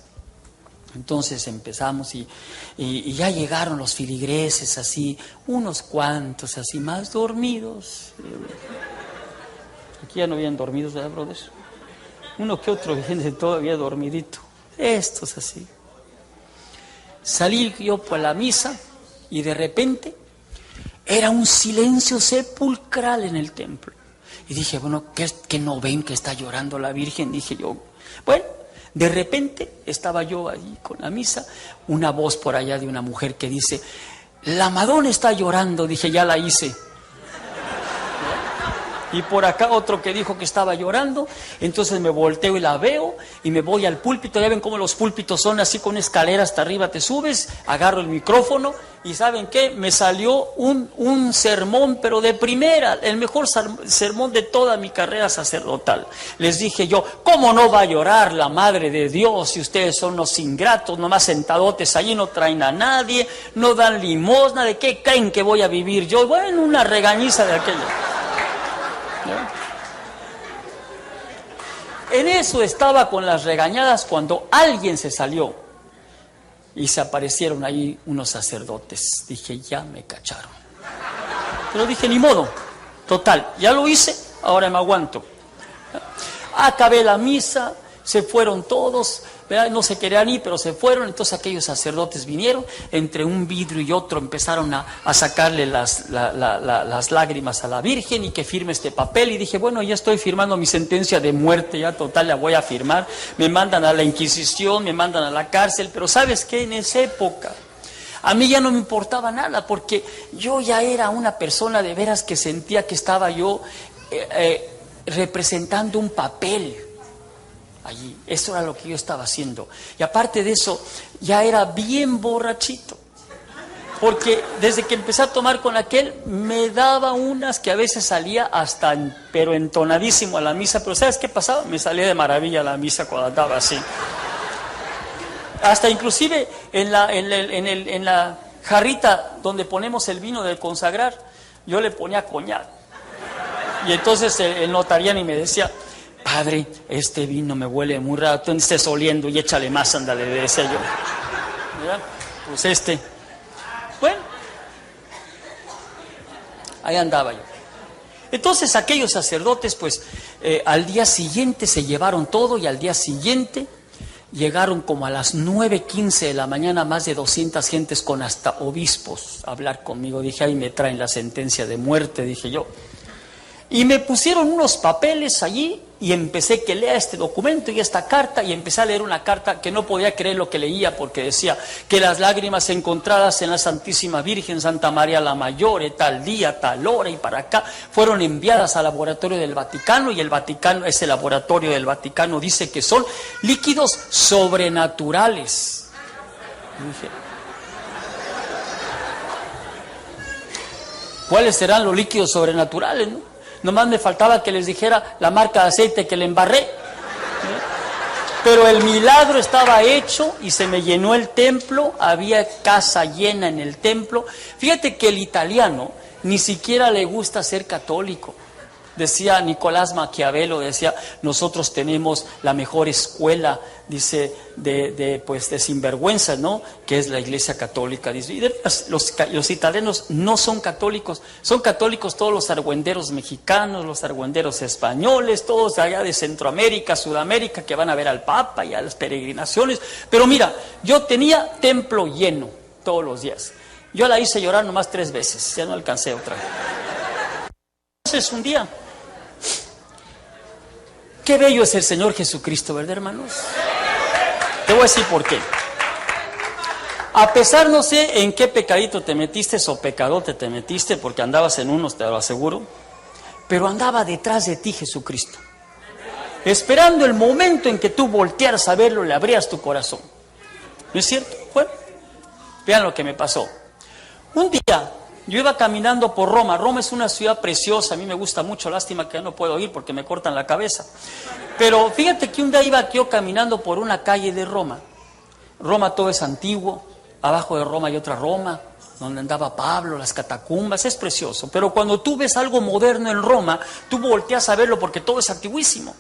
Entonces empezamos y ya llegaron los filigreses así, unos cuantos así más dormidos. Aquí ya no habían dormidos, ¿verdad, brothers? Uno que otro viene todavía dormidito. Estos así. Salí yo por la misa y de repente era un silencio sepulcral en el templo. Y dije, bueno, ¿qué no ven que está llorando la Virgen? Dije yo, bueno, de repente estaba yo allí con la misa, una voz por allá de una mujer que dice, la Madonna está llorando. Dije, ya la hice. Y por acá otro que dijo que estaba llorando. Entonces me volteo y la veo y me voy al púlpito. Ya ven cómo los púlpitos son así, con escalera hasta arriba te subes, agarro el micrófono y ¿saben qué? Me salió un sermón, pero de primera, el mejor sermón de toda mi carrera sacerdotal. Les dije yo, ¿cómo no va a llorar la Madre de Dios si ustedes son los ingratos, nomás sentadotes allí, no traen a nadie, no dan limosna? ¿De qué creen que voy a vivir yo? Bueno, una regañiza de aquello. En eso estaba con las regañadas cuando alguien se salió y se aparecieron ahí unos sacerdotes. Dije, ya me cacharon. Pero dije, ni modo, total, ya lo hice, ahora me aguanto. Acabé la misa, se fueron todos, ¿verdad? No se querían ir, pero se fueron. Entonces aquellos sacerdotes vinieron, entre un vidrio y otro empezaron a sacarle las lágrimas a la Virgen y que firme este papel. Y dije, bueno, ya estoy firmando mi sentencia de muerte, ya total la voy a firmar. Me mandan a la Inquisición, me mandan a la cárcel, pero ¿sabes qué? En esa época a mí ya no me importaba nada, porque yo ya era una persona de veras que sentía que estaba yo representando un papel allí. Eso era lo que yo estaba haciendo. Y aparte de eso, ya era bien borrachito. Porque desde que empecé a tomar con aquel, me daba unas que a veces salía hasta, pero entonadísimo a la misa. Pero ¿sabes qué pasaba? Me salía de maravilla a la misa cuando andaba así. Hasta inclusive en la jarrita donde ponemos el vino del consagrar, yo le ponía coñac. Y entonces el notariano y me decía, padre, este vino me huele muy raro, tú estés oliendo y échale más, ándale, le decía yo. ¿Verdad? Pues bueno, ahí andaba yo. Entonces aquellos sacerdotes, pues al día siguiente se llevaron todo y al día siguiente llegaron como a las 9:15 de la mañana más de 200 gentes con hasta obispos a hablar conmigo. Dije, ahí me traen la sentencia de muerte, dije yo. Y me pusieron unos papeles allí y empecé que lea este documento y esta carta, y empecé a leer una carta que no podía creer lo que leía, porque decía que las lágrimas encontradas en la Santísima Virgen Santa María la Mayor, tal día, tal hora y para acá, fueron enviadas al laboratorio del Vaticano, y el Vaticano, ese laboratorio del Vaticano dice que son líquidos sobrenaturales. Y dije, ¿cuáles serán los líquidos sobrenaturales, no? Nomás me faltaba que les dijera la marca de aceite que le embarré. Pero el milagro estaba hecho y se me llenó el templo, había casa llena en el templo. Fíjate que el italiano ni siquiera le gusta ser católico. Decía Nicolás Maquiavelo, decía, nosotros tenemos la mejor escuela, dice, de sinvergüenza, ¿no? Que es la Iglesia Católica. Dice, y los italianos no son católicos todos los argüenderos mexicanos, los argüenderos españoles, todos allá de Centroamérica, Sudamérica, que van a ver al Papa y a las peregrinaciones. Pero mira, yo tenía templo lleno todos los días. Yo la hice llorar nomás 3 veces, ya no alcancé otra vez. Entonces un día, qué bello es el Señor Jesucristo, ¿verdad, hermanos? Te voy a decir por qué. A pesar, no sé en qué pecadito te metiste o pecadote te metiste, porque andabas en unos, te lo aseguro, pero andaba detrás de ti Jesucristo, esperando el momento en que tú voltearas a verlo, le abrías tu corazón. ¿No es cierto? Bueno, vean lo que me pasó. Un día yo iba caminando por Roma. Roma es una ciudad preciosa, a mí me gusta mucho, lástima que ya no puedo ir porque me cortan la cabeza. Pero fíjate que un día iba yo caminando por una calle de Roma. Roma todo es antiguo, abajo de Roma hay otra Roma, donde andaba Pablo, las catacumbas, es precioso. Pero cuando tú ves algo moderno en Roma, tú volteas a verlo porque todo es antiguísimo,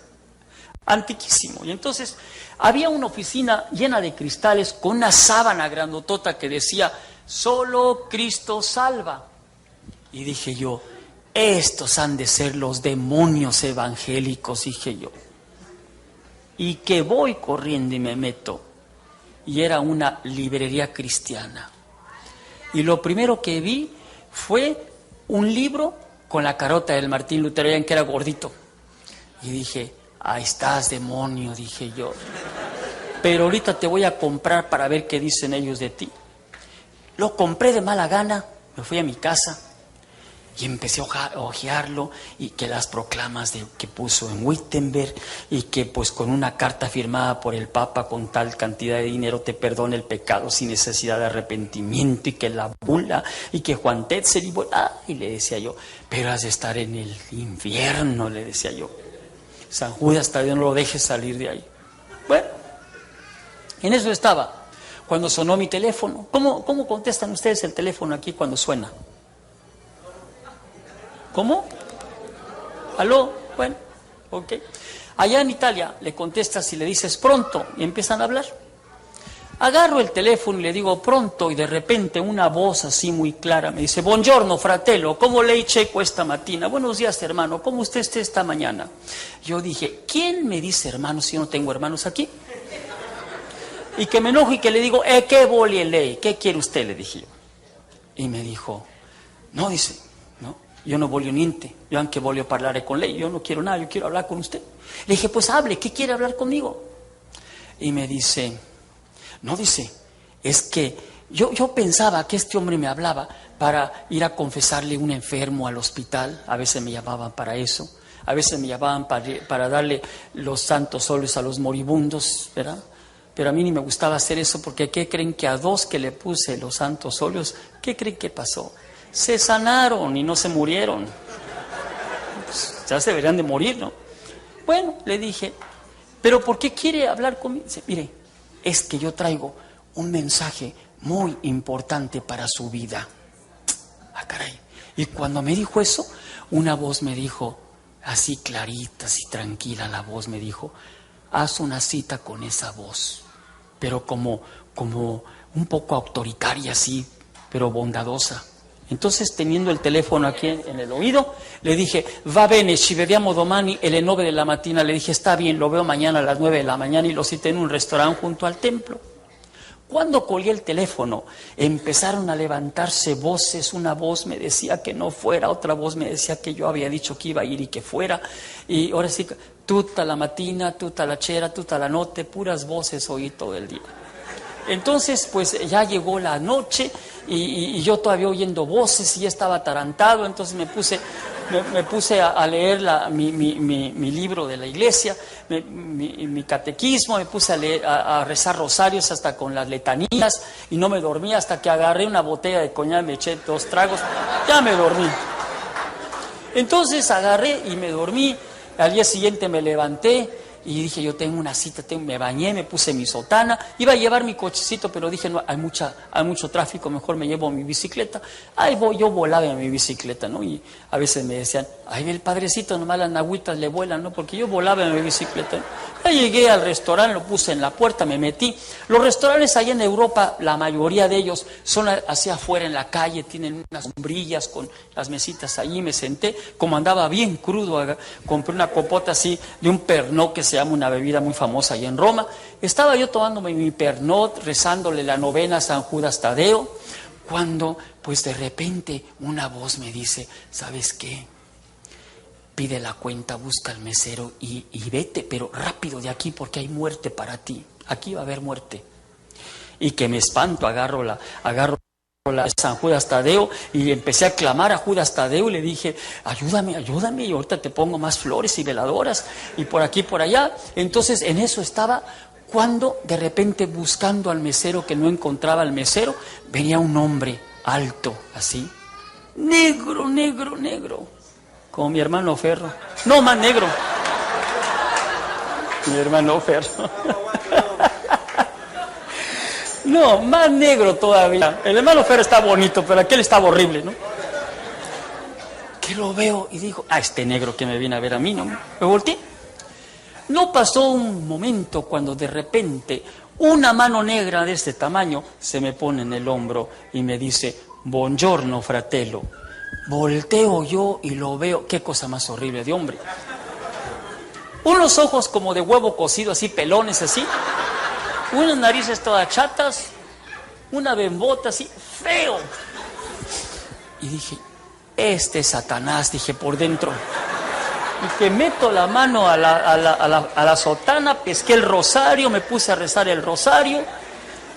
antiquísimo. Y entonces había una oficina llena de cristales con una sábana grandotota que decía, solo Cristo salva. Y dije yo, estos han de ser los demonios evangélicos, dije yo. Y que voy corriendo y me meto. Y era una librería cristiana. Y lo primero que vi fue un libro con la carota del Martín Lutero, que era gordito. Y dije, ahí estás, demonio, dije yo. Pero ahorita te voy a comprar para ver qué dicen ellos de ti. Lo compré de mala gana, me fui a mi casa y empecé a hojearlo, y que las proclamas que puso en Wittenberg, y que pues con una carta firmada por el Papa con tal cantidad de dinero te perdona el pecado sin necesidad de arrepentimiento, y que la bula, y que Juan Tetzel, y le decía yo, pero has de estar en el infierno, le decía yo. San Judas, hasta Dios no lo dejes salir de ahí. Bueno, en eso estaba. Cuando sonó mi teléfono, ¿cómo contestan ustedes el teléfono aquí cuando suena? ¿Cómo? ¿Aló? Bueno, ok. Allá en Italia le contestas y le dices pronto y empiezan a hablar. Agarro el teléfono y le digo pronto y de repente una voz así muy clara me dice: buongiorno fratello, ¿cómo lei c'è questa mattina? Buenos días hermano, ¿cómo usted está esta mañana? Yo dije, ¿quién me dice hermano si yo no tengo hermanos aquí? Y que me enojo y que le digo, ¿qué vuole lei? ¿Qué quiere usted? Le dije yo. Y me dijo, no, dice, no, yo no voglio niente, yo anche voglio parlare con lei, yo no quiero nada, yo quiero hablar con usted. Le dije, pues hable, ¿qué quiere hablar conmigo? Y me dice, no, dice, es que yo pensaba que este hombre me hablaba para ir a confesarle un enfermo al hospital, a veces me llamaban para eso, a veces me llamaban para darle los santos óleos a los moribundos, ¿verdad? Pero a mí ni me gustaba hacer eso porque ¿qué creen? Que a dos que le puse los santos óleos, ¿qué creen que pasó? Se sanaron y no se murieron. Pues ya se deberían de morir, ¿no? Bueno, le dije, ¿pero por qué quiere hablar conmigo? Dice, mire, es que yo traigo un mensaje muy importante para su vida. Ah, caray. Y cuando me dijo eso, una voz me dijo, así clarita, así tranquila la voz me dijo, haz una cita con esa voz, pero como un poco autoritaria, así, pero bondadosa. Entonces, teniendo el teléfono aquí en el oído, le dije, va bene, ci vediamo domani alle 9 de la mattina. Le dije, está bien, lo veo mañana a las 9 de la mañana y lo cité en un restaurante junto al templo. Cuando colgué el teléfono, empezaron a levantarse voces. Una voz me decía que no fuera, otra voz me decía que yo había dicho que iba a ir y que fuera. Y ahora sí, tutta la mattina, tutta la cera, tutta la notte, puras voces oí todo el día. Entonces, pues ya llegó la noche y yo todavía oyendo voces y ya estaba atarantado. Entonces me puse a leer mi libro de la iglesia, mi catequismo, me puse a leer, a rezar rosarios hasta con las letanías y no me dormí hasta que agarré una botella de coñac, me eché 2 tragos, ya me dormí. Entonces agarré y me dormí. Al día siguiente me levanté y dije, yo tengo una cita, me bañé, me puse mi sotana, iba a llevar mi cochecito, pero dije, no, hay mucho tráfico, mejor me llevo mi bicicleta. Ahí voy, yo volaba en mi bicicleta, ¿no? Y a veces me decían, ay, el padrecito, nomás las nagüitas le vuelan, ¿no? Porque yo volaba en mi bicicleta, ¿no? Ya llegué al restaurante, lo puse en la puerta, me metí. Los restaurantes allá en Europa, la mayoría de ellos son hacia afuera en la calle, tienen unas sombrillas con las mesitas allí, me senté, como andaba bien crudo, compré una copota así de un Pernod que se llama una bebida muy famosa allá en Roma. Estaba yo tomándome mi Pernod, rezándole la novena a San Judas Tadeo, cuando pues de repente una voz me dice, ¿sabes qué? Pide la cuenta, busca al mesero y vete, pero rápido de aquí porque hay muerte para ti. Aquí va a haber muerte. Y que me espanto, agarro la San Judas Tadeo y empecé a clamar a Judas Tadeo y le dije, ayúdame, ayúdame y ahorita te pongo más flores y veladoras y por aquí, por allá. Entonces en eso estaba cuando de repente buscando al mesero que no encontraba al mesero, venía un hombre alto así, negro, negro, negro. Como mi hermano Ferro. No, más negro. Mi hermano Ferro. No, más negro todavía. El hermano Ferro está bonito, pero aquel estaba horrible, ¿no? Que lo veo y digo, este negro que me viene a ver a mí, ¿no? Me volteé. No pasó un momento cuando de repente una mano negra de este tamaño se me pone en el hombro y me dice, buongiorno fratello. Volteo yo y lo veo, qué cosa más horrible de hombre. Unos ojos como de huevo cocido, así pelones, así. Unas narices todas chatas, una bembota así, feo. Y dije, este es Satanás, dije por dentro. Y que meto la mano a la sotana, pesqué el rosario, me puse a rezar el rosario.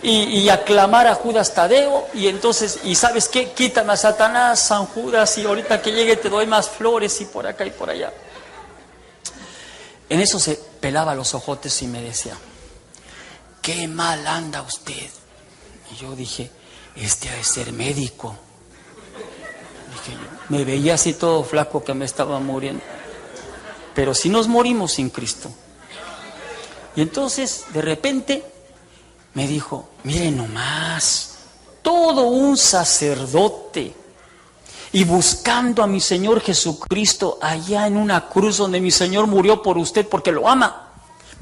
Y aclamar a Judas Tadeo, y entonces, ¿y sabes qué? Quítame a Satanás, San Judas, y ahorita que llegue te doy más flores, y por acá y por allá. En eso se pelaba los ojotes y me decía, qué mal anda usted. Y yo dije, este ha de ser médico. Dije yo, me veía así todo flaco que me estaba muriendo. Pero si nos morimos sin Cristo. Y entonces, de repente, me dijo, mire nomás, todo un sacerdote. y buscando a mi Señor Jesucristo allá en una cruz donde mi Señor murió por usted porque lo ama.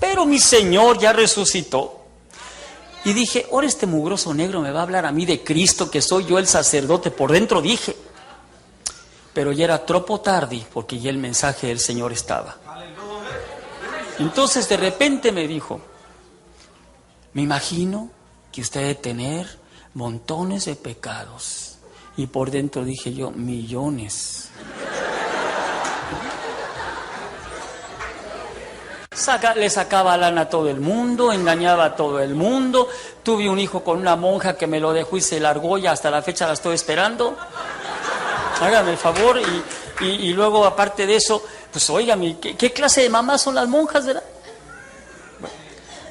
Pero mi Señor ya resucitó. Y dije, ahora este mugroso negro me va a hablar a mí de Cristo, que soy yo el sacerdote. Por dentro dije, pero ya era troppo tardi, porque ya el mensaje del Señor estaba. Entonces de repente me dijo, me imagino que usted debe tener montones de pecados. Y por dentro dije yo, millones. Le sacaba lana a todo el mundo, engañaba a todo el mundo. Tuve un hijo con una monja que me lo dejó y se largó, y hasta la fecha la estoy esperando. Hágame el favor. Y luego, aparte de eso, pues óigame, ¿qué clase de mamás son las monjas, verdad? Bueno,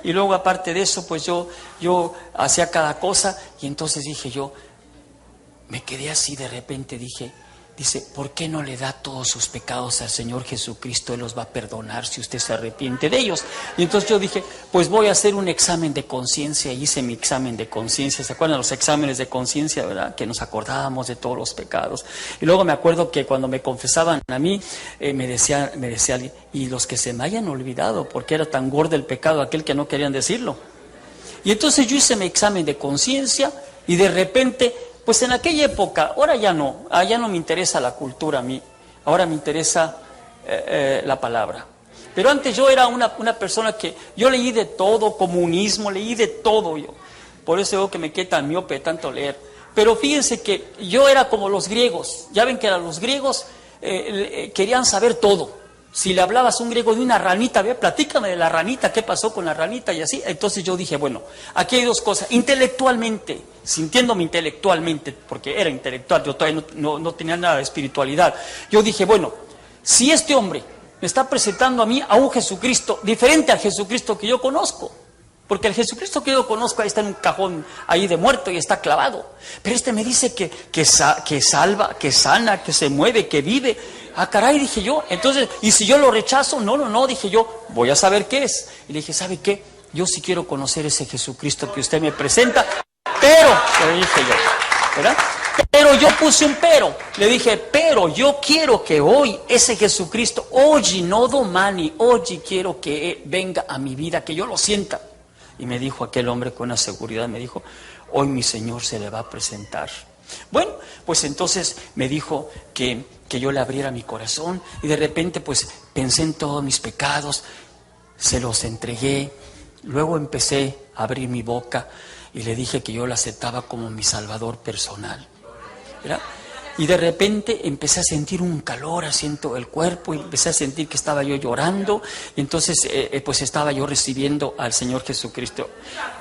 y luego, aparte de eso, pues yo hacía cada cosa. Y entonces dije yo, me quedé así de repente, dice, ¿por qué no le da todos sus pecados al Señor Jesucristo? Él los va a perdonar si usted se arrepiente de ellos. Y entonces yo dije, pues voy a hacer un examen de conciencia. Y hice mi examen de conciencia. ¿Se acuerdan los exámenes de conciencia, verdad? Que nos acordábamos de todos los pecados. Y luego me acuerdo que cuando me confesaban a mí, me decía alguien, y los que se me hayan olvidado, porque era tan gordo el pecado aquel que no querían decirlo. Y entonces yo hice mi examen de conciencia y de repente... Pues en aquella época, ahora ya no me interesa la cultura a mí, ahora me interesa la palabra. Pero antes yo era una persona que, yo leí de todo, comunismo, leí de todo yo. Por eso digo que me quedé tan miope de tanto leer. Pero fíjense que yo era como los griegos, ya ven que los griegos querían saber todo. Si le hablabas a un griego de una ranita, platícame de la ranita, qué pasó con la ranita y así. Entonces yo dije, bueno, aquí hay dos cosas. Intelectualmente, sintiéndome intelectualmente, porque era intelectual, yo todavía no tenía nada de espiritualidad. Yo dije, bueno, si este hombre me está presentando a mí a un Jesucristo diferente al Jesucristo que yo conozco, porque el Jesucristo que yo conozco ahí está en un cajón ahí de muerto y está clavado. Pero este me dice que salva, que sana, que se mueve, que vive. Ah, caray, dije yo. Entonces, ¿y si yo lo rechazo? No, dije yo, voy a saber qué es. Y le dije, ¿sabe qué? Yo sí quiero conocer ese Jesucristo que usted me presenta, pero, le dije yo, ¿verdad? Pero yo puse un pero. Le dije, pero yo quiero que hoy ese Jesucristo, oggi no domani, oggi quiero que venga a mi vida, que yo lo sienta. Y me dijo aquel hombre con una seguridad, me dijo, hoy mi Señor se le va a presentar. Bueno, pues entonces me dijo que yo le abriera mi corazón y de repente pues pensé en todos mis pecados, se los entregué, luego empecé a abrir mi boca y le dije que yo lo aceptaba como mi salvador personal, ¿verdad? Y de repente empecé a sentir un calor así en todo el cuerpo y empecé a sentir que estaba yo llorando. Y entonces pues estaba yo recibiendo al Señor Jesucristo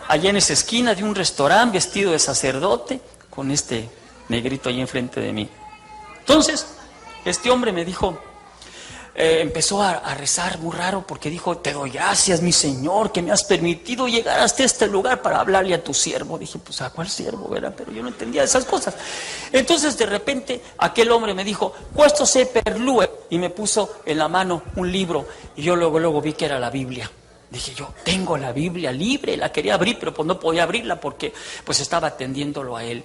allá en esa esquina de un restaurante vestido de sacerdote con este negrito ahí enfrente de mí. Entonces este hombre me dijo, empezó a rezar muy raro porque dijo, te doy gracias mi Señor que me has permitido llegar hasta este lugar para hablarle a tu siervo. Dije, pues ¿a cuál siervo, verdad? Pero yo no entendía esas cosas. Entonces de repente aquel hombre me dijo, questo se per lui, y me puso en la mano un libro y yo luego vi que era la Biblia. Dije yo, tengo la Biblia libre, la quería abrir pero pues no podía abrirla porque pues estaba atendiéndolo a él.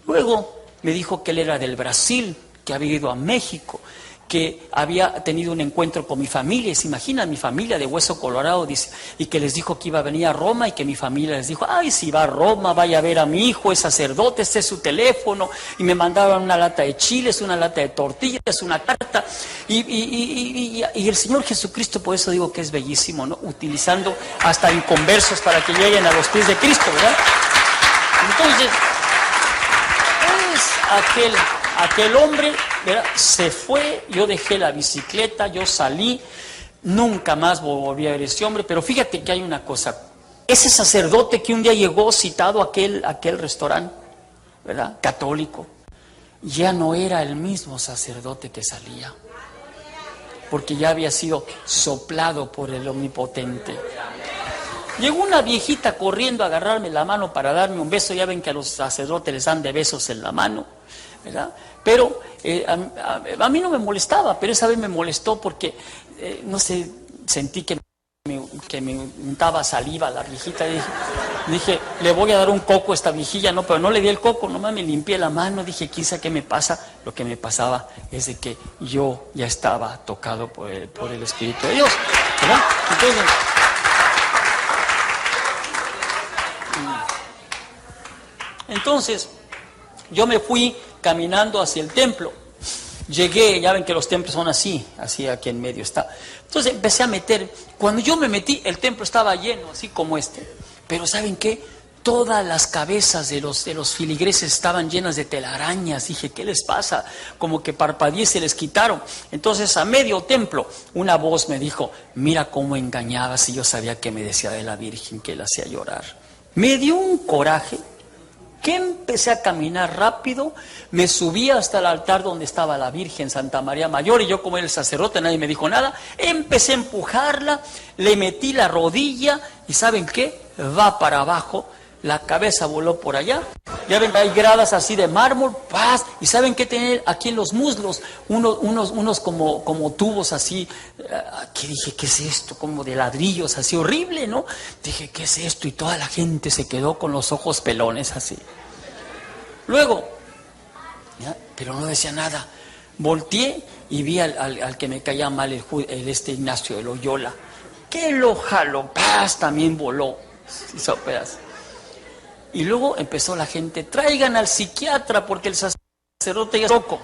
Luego me dijo que él era del Brasil, que había ido a México, que había tenido un encuentro con mi familia, y se imagina mi familia de hueso colorado, dice, y que les dijo que iba a venir a Roma y que mi familia les dijo, ay, si va a Roma, vaya a ver a mi hijo, es sacerdote, este es su teléfono, y me mandaban una lata de chiles, una lata de tortillas, una carta, y el Señor Jesucristo, por eso digo que es bellísimo, ¿no? Utilizando hasta inconversos para que lleguen a los pies de Cristo, ¿verdad? Entonces, aquel hombre, ¿verdad? Se fue, yo dejé la bicicleta, yo salí, nunca más volví a ver a ese hombre, pero fíjate que hay una cosa, ese sacerdote que un día llegó citado a aquel restaurante, ¿verdad? Católico, ya no era el mismo sacerdote que salía, porque ya había sido soplado por el Omnipotente. Llegó una viejita corriendo a agarrarme la mano para darme un beso, ya ven que a los sacerdotes les dan de besos en la mano, ¿verdad? Pero a mí no me molestaba, pero esa vez me molestó porque, no sé, sentí que me untaba saliva la viejita y dije, Dije, le voy a dar un coco a esta vigilla, no, pero no le di el coco, nomás me limpié la mano, dije, quizá qué me pasa. Lo que me pasaba es de que yo ya estaba tocado por el Espíritu de Dios, ¿verdad? Entonces, yo me fui caminando hacia el templo. Llegué, ya ven que los templos son así aquí en medio está. Entonces empecé a meter, cuando yo me metí, el templo estaba lleno, así como este. Pero ¿saben qué? Todas las cabezas de los filigreses estaban llenas de telarañas. Dije, ¿qué les pasa? Como que parpadeé y se les quitaron. Entonces a medio templo, una voz me dijo, mira cómo engañabas, y yo sabía que me decía de la Virgen, que la hacía llorar. Me dio un coraje, que empecé a caminar rápido, me subí hasta el altar donde estaba la Virgen Santa María Mayor, y yo como era el sacerdote, nadie me dijo nada, empecé a empujarla, le metí la rodilla, y ¿saben qué? Va para abajo, la cabeza voló por allá, ya ven, hay gradas así de mármol, ¡paz! Y ¿saben qué tenía aquí en los muslos? Unos como tubos así, que dije, ¿qué es esto? Como de ladrillos, así horrible, ¿no? Dije, ¿qué es esto? Y toda la gente se quedó con los ojos pelones así. Luego, ¿ya? Pero no decía nada, volteé y vi al que me caía mal, este Ignacio de Loyola, que lo jaló, ¡paz! También voló, hizo pedazos. Y luego empezó la gente, traigan al psiquiatra porque el sacerdote ya es loco.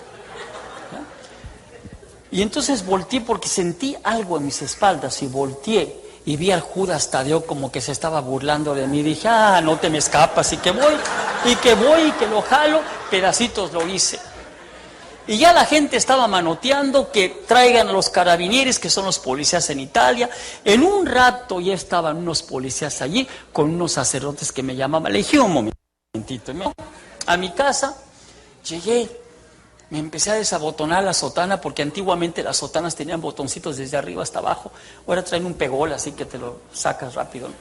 Y entonces volteé porque sentí algo en mis espaldas y volteé y vi al Judas Tadeo como que se estaba burlando de mí. Dije, no te me escapas, y que voy, y que lo jalo, pedacitos lo hice. Y ya la gente estaba manoteando que traigan a los carabinieri, que son los policías en Italia. En un rato ya estaban unos policías allí con unos sacerdotes que me llamaban. Le dije, un momentito. A mi casa llegué, me empecé a desabotonar la sotana, porque antiguamente las sotanas tenían botoncitos desde arriba hasta abajo. Ahora traen un pegol, así que te lo sacas rápido, ¿no?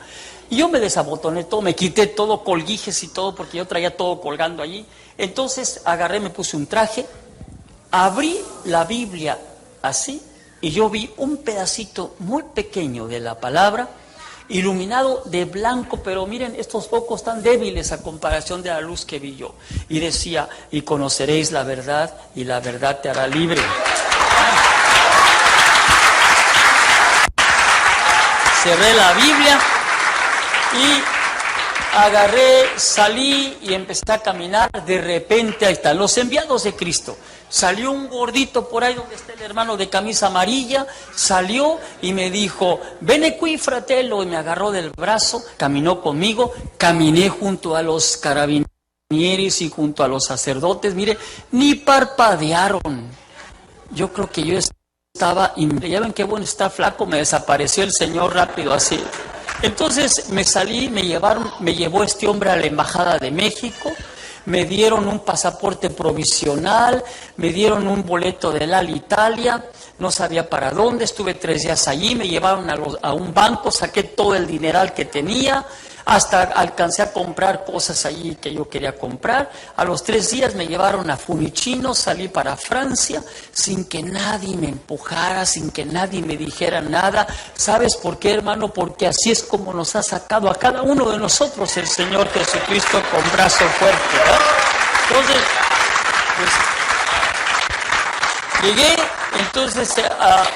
Y yo me desabotoné todo, me quité todo, colguijes y todo, porque yo traía todo colgando allí. Entonces agarré, me puse un traje, abrí la Biblia así y yo vi un pedacito muy pequeño de la palabra, iluminado de blanco, pero miren estos focos tan débiles a comparación de la luz que vi yo. Y decía, y conoceréis la verdad y la verdad te hará libre. Cerré la Biblia y agarré, salí y empecé a caminar. De repente, ahí están los enviados de Cristo. Salió un gordito por ahí donde está el hermano de camisa amarilla, salió y me dijo, "Bene qui fratello", y me agarró del brazo, caminó conmigo, caminé junto a los carabinieri y junto a los sacerdotes, mire, ni parpadearon. Yo creo que yo estaba, ya ven qué bueno está flaco, me desapareció el Señor rápido así. Entonces me salí, me llevó este hombre a la Embajada de México, me dieron un pasaporte provisional, me dieron un boleto del Alitalia, no sabía para dónde, estuve 3 días allí, me llevaron a un banco, saqué todo el dineral que tenía, hasta alcancé a comprar cosas allí que yo quería comprar. A los 3 días me llevaron a Fiumicino, salí para Francia, sin que nadie me empujara, sin que nadie me dijera nada. ¿Sabes por qué, hermano? Porque así es como nos ha sacado a cada uno de nosotros el Señor Jesucristo con brazo fuerte, ¿verdad? Entonces, pues, llegué. Entonces,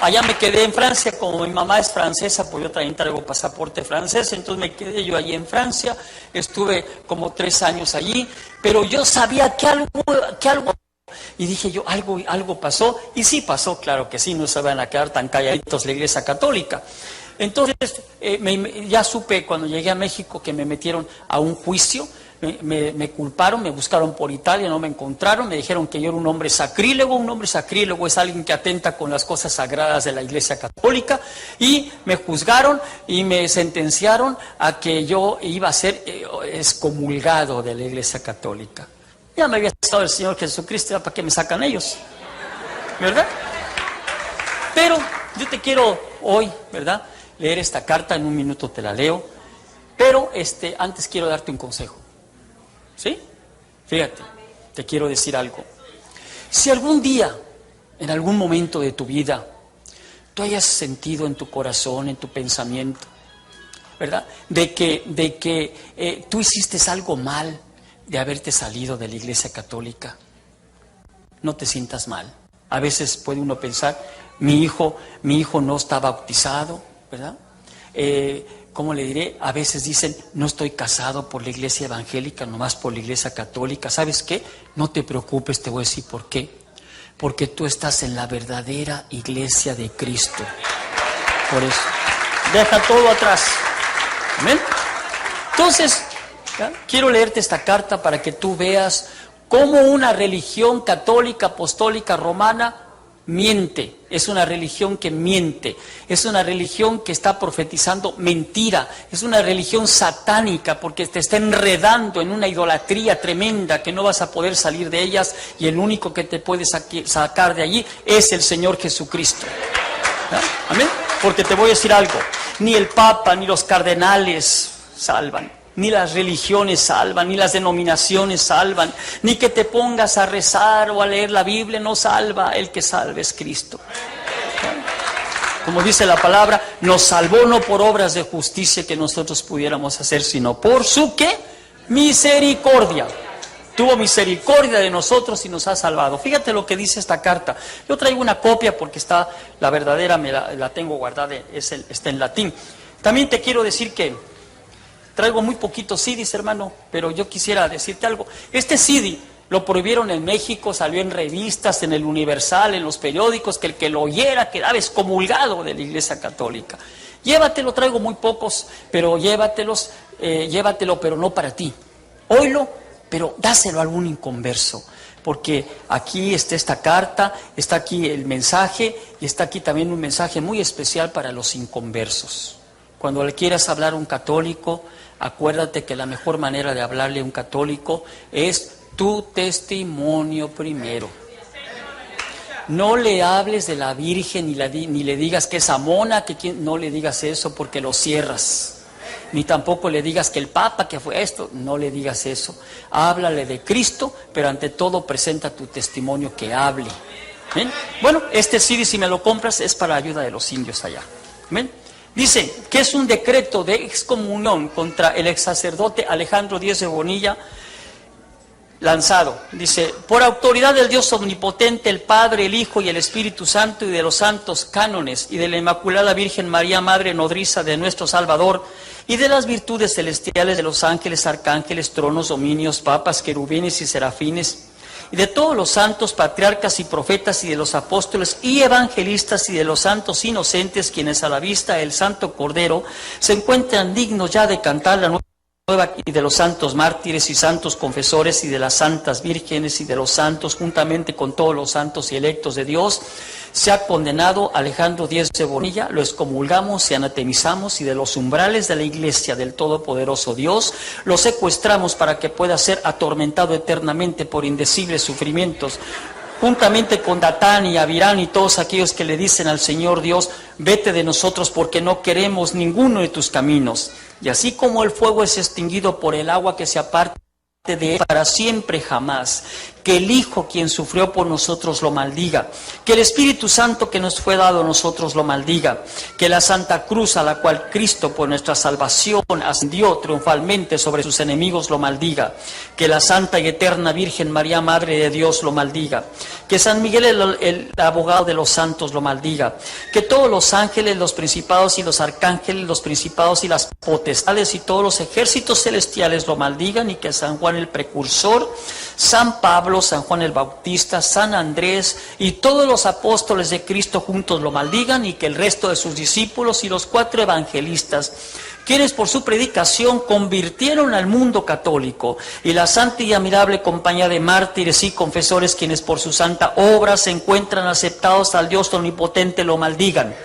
allá me quedé en Francia, como mi mamá es francesa, pues yo también traigo pasaporte francés, entonces me quedé yo allí en Francia, estuve como 3 años allí, pero yo sabía que algo, y dije yo, algo pasó, y sí pasó, claro que sí, no se van a quedar tan calladitos la Iglesia Católica. Entonces, ya supe cuando llegué a México que me metieron a un juicio. Me culparon, me buscaron por Italia, no me encontraron, me dijeron que yo era un hombre sacrílego. Un hombre sacrílego es alguien que atenta con las cosas sagradas de la Iglesia Católica, y me juzgaron y me sentenciaron a que yo iba a ser excomulgado de la Iglesia Católica. Ya me había estado el Señor Jesucristo, ¿para qué me sacan ellos? ¿Verdad? Pero yo te quiero hoy, ¿verdad?, leer esta carta, en un minuto te la leo, pero antes quiero darte un consejo. ¿Sí? Fíjate, te quiero decir algo. Si algún día, en algún momento de tu vida, tú hayas sentido en tu corazón, en tu pensamiento, ¿verdad? De que tú hiciste algo mal de haberte salido de la Iglesia Católica. No te sientas mal. A veces puede uno pensar, mi hijo no está bautizado, ¿verdad? ¿Cómo le diré? A veces dicen, no estoy casado por la Iglesia evangélica, nomás por la Iglesia Católica. ¿Sabes qué? No te preocupes, te voy a decir por qué. Porque tú estás en la verdadera Iglesia de Cristo. Por eso, deja todo atrás. ¿Amén? Entonces, ¿ya? Quiero leerte esta carta para que tú veas cómo una religión católica, apostólica, romana miente. Es una religión que miente. Es una religión que está profetizando mentira. Es una religión satánica porque te está enredando en una idolatría tremenda que no vas a poder salir de ellas, y el único que te puede sacar de allí es el Señor Jesucristo. ¿Ya? Amén. Porque te voy a decir algo, ni el Papa ni los cardenales salvan, ni las religiones salvan, ni las denominaciones salvan, ni que te pongas a rezar o a leer la Biblia no salva. El que salva es Cristo. Como dice la palabra, nos salvó no por obras de justicia que nosotros pudiéramos hacer, sino por su ¿qué? Misericordia. Tuvo misericordia de nosotros y nos ha salvado. Fíjate lo que dice esta carta. Yo traigo una copia porque está, la verdadera la tengo guardada, está en latín. También te quiero decir que traigo muy poquitos CDs, hermano, pero yo quisiera decirte algo. Este CD lo prohibieron en México, salió en revistas, en el Universal, en los periódicos, que el que lo oyera quedaba excomulgado de la Iglesia Católica. Llévatelo, traigo muy pocos, pero llévatelo, pero no para ti. Óylo, pero dáselo a algún inconverso, porque aquí está esta carta, está aquí el mensaje, y está aquí también un mensaje muy especial para los inconversos. Cuando le quieras hablar a un católico, acuérdate que la mejor manera de hablarle a un católico es tu testimonio primero. No le hables de la Virgen ni le digas que esa mona, no le digas eso porque lo cierras. Ni tampoco le digas que el Papa, que fue esto, no le digas eso. Háblale de Cristo, pero ante todo presenta tu testimonio que hable. ¿Ven? Bueno, este CD, si me lo compras, es para ayuda de los indios allá. ¿Ven? Dice que es un decreto de excomunión contra el ex sacerdote Alejandro Díez de Bonilla, lanzado. Dice, por autoridad del Dios omnipotente, el Padre, el Hijo y el Espíritu Santo, y de los santos cánones, y de la Inmaculada Virgen María, Madre nodriza de nuestro Salvador, y de las virtudes celestiales de los ángeles, arcángeles, tronos, dominios, papas, querubines y serafines, y de todos los santos, patriarcas y profetas, y de los apóstoles y evangelistas, y de los santos inocentes, quienes a la vista del Santo Cordero se encuentran dignos ya de cantar la nueva, y de los santos mártires y santos confesores, y de las santas vírgenes, y de los santos, juntamente con todos los santos y electos de Dios, se ha condenado Alejandro Díez de Bonilla, lo excomulgamos y anatemizamos, y de los umbrales de la Iglesia del Todopoderoso Dios lo secuestramos para que pueda ser atormentado eternamente por indecibles sufrimientos, juntamente con Datán y Abirán y todos aquellos que le dicen al Señor Dios, vete de nosotros porque no queremos ninguno de tus caminos. Y así como el fuego es extinguido por el agua que se aparte de él para siempre jamás, que el Hijo quien sufrió por nosotros lo maldiga, que el Espíritu Santo que nos fue dado a nosotros lo maldiga, que la Santa Cruz a la cual Cristo por nuestra salvación ascendió triunfalmente sobre sus enemigos lo maldiga, que la Santa y Eterna Virgen María, Madre de Dios, lo maldiga, que San Miguel el abogado de los santos lo maldiga, que todos los ángeles, los principados y los arcángeles, los principados y las potestades y todos los ejércitos celestiales lo maldigan, y que San Juan el precursor, San Pablo, San Juan el Bautista, San Andrés y todos los apóstoles de Cristo juntos lo maldigan, y que el resto de sus discípulos y los 4 evangelistas, quienes por su predicación convirtieron al mundo católico, y la santa y admirable compañía de mártires y confesores, quienes por su santa obra se encuentran aceptados al Dios omnipotente, lo maldigan,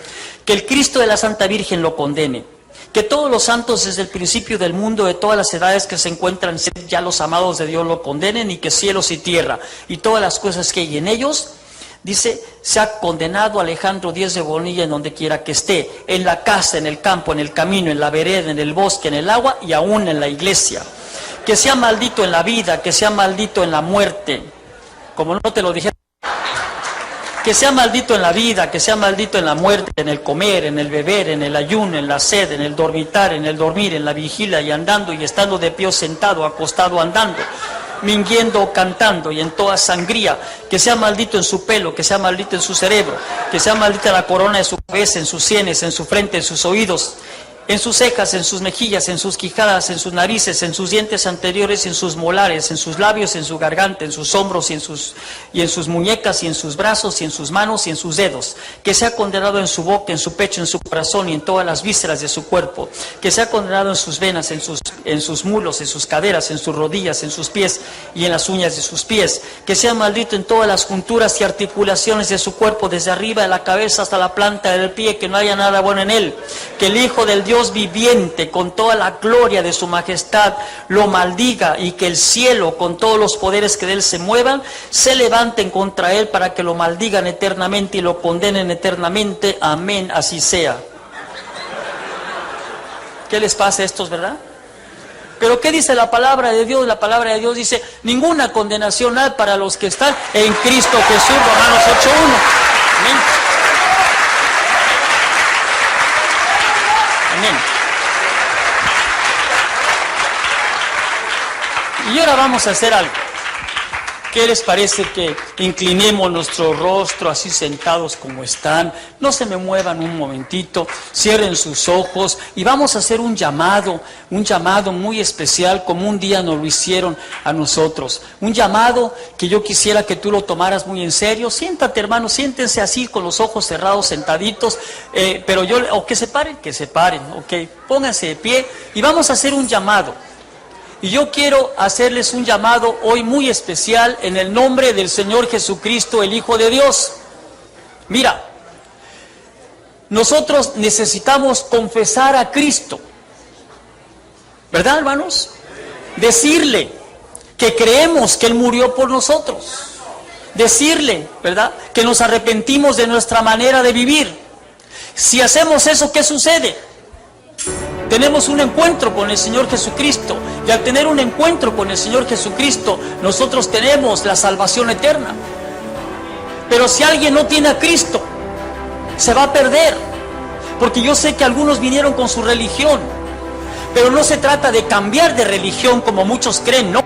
que el Cristo de la Santa Virgen lo condene, que todos los santos desde el principio del mundo, de todas las edades que se encuentran ya los amados de Dios lo condenen, y que cielos y tierra y todas las cosas que hay en ellos, dice, se ha condenado a Alejandro Díez de Bonilla en donde quiera que esté, en la casa, en el campo, en el camino, en la vereda, en el bosque, en el agua y aún en la iglesia. Que sea maldito en la vida, que sea maldito en la muerte. Como no te lo dije, Que sea maldito en la vida, que sea maldito en la muerte, en el comer, en el beber, en el ayuno, en la sed, en el dormitar, en el dormir, en la vigilia y andando y estando de pie o sentado, acostado, andando, mintiendo o cantando y en toda sangría. Que sea maldito en su pelo, que sea maldito en su cerebro, que sea maldita la corona de su cabeza, en sus sienes, en su frente, en sus oídos, en sus cejas, en sus mejillas, en sus quijadas, en sus narices, en sus dientes anteriores, en sus molares, en sus labios, en su garganta, en sus hombros y en sus muñecas y en sus brazos y en sus manos y en sus dedos. Que sea condenado en su boca, en su pecho, en su corazón y en todas las vísceras de su cuerpo. Que sea condenado en sus venas, en sus mulos, en sus caderas, en sus rodillas, en sus pies y en las uñas de sus pies. Que sea maldito en todas las junturas y articulaciones de su cuerpo, desde arriba de la cabeza hasta la planta del pie, que no haya nada bueno en él. Que el Hijo del Dios viviente, con toda la gloria de su majestad, lo maldiga, y que el cielo, con todos los poderes que de él se muevan, se levanten contra él para que lo maldigan eternamente y lo condenen eternamente. Amén, así sea. ¿Qué les pasa a estos, verdad? Pero ¿qué dice la palabra de Dios? La palabra de Dios dice: ninguna condenación hay para los que están en Cristo Jesús. Romanos 8:1. Amén. Amén. Y ahora vamos a hacer algo. ¿Qué les parece que inclinemos nuestro rostro así sentados como están? No se me muevan un momentito, cierren sus ojos y vamos a hacer un llamado muy especial, como un día nos lo hicieron a nosotros. Un llamado que yo quisiera que tú lo tomaras muy en serio. Siéntate, hermano, siéntense así con los ojos cerrados, sentaditos, o que se paren, ok, pónganse de pie y vamos a hacer un llamado. Y yo quiero hacerles un llamado hoy muy especial en el nombre del Señor Jesucristo, el Hijo de Dios. Mira, nosotros necesitamos confesar a Cristo, ¿verdad, hermanos? Decirle que creemos que Él murió por nosotros. Decirle, ¿verdad?, que nos arrepentimos de nuestra manera de vivir. Si hacemos eso, ¿qué sucede? Tenemos un encuentro con el Señor Jesucristo, y al tener un encuentro con el Señor Jesucristo, nosotros tenemos la salvación eterna. Pero si alguien no tiene a Cristo, se va a perder, porque yo sé que algunos vinieron con su religión, pero no se trata de cambiar de religión como muchos creen, no.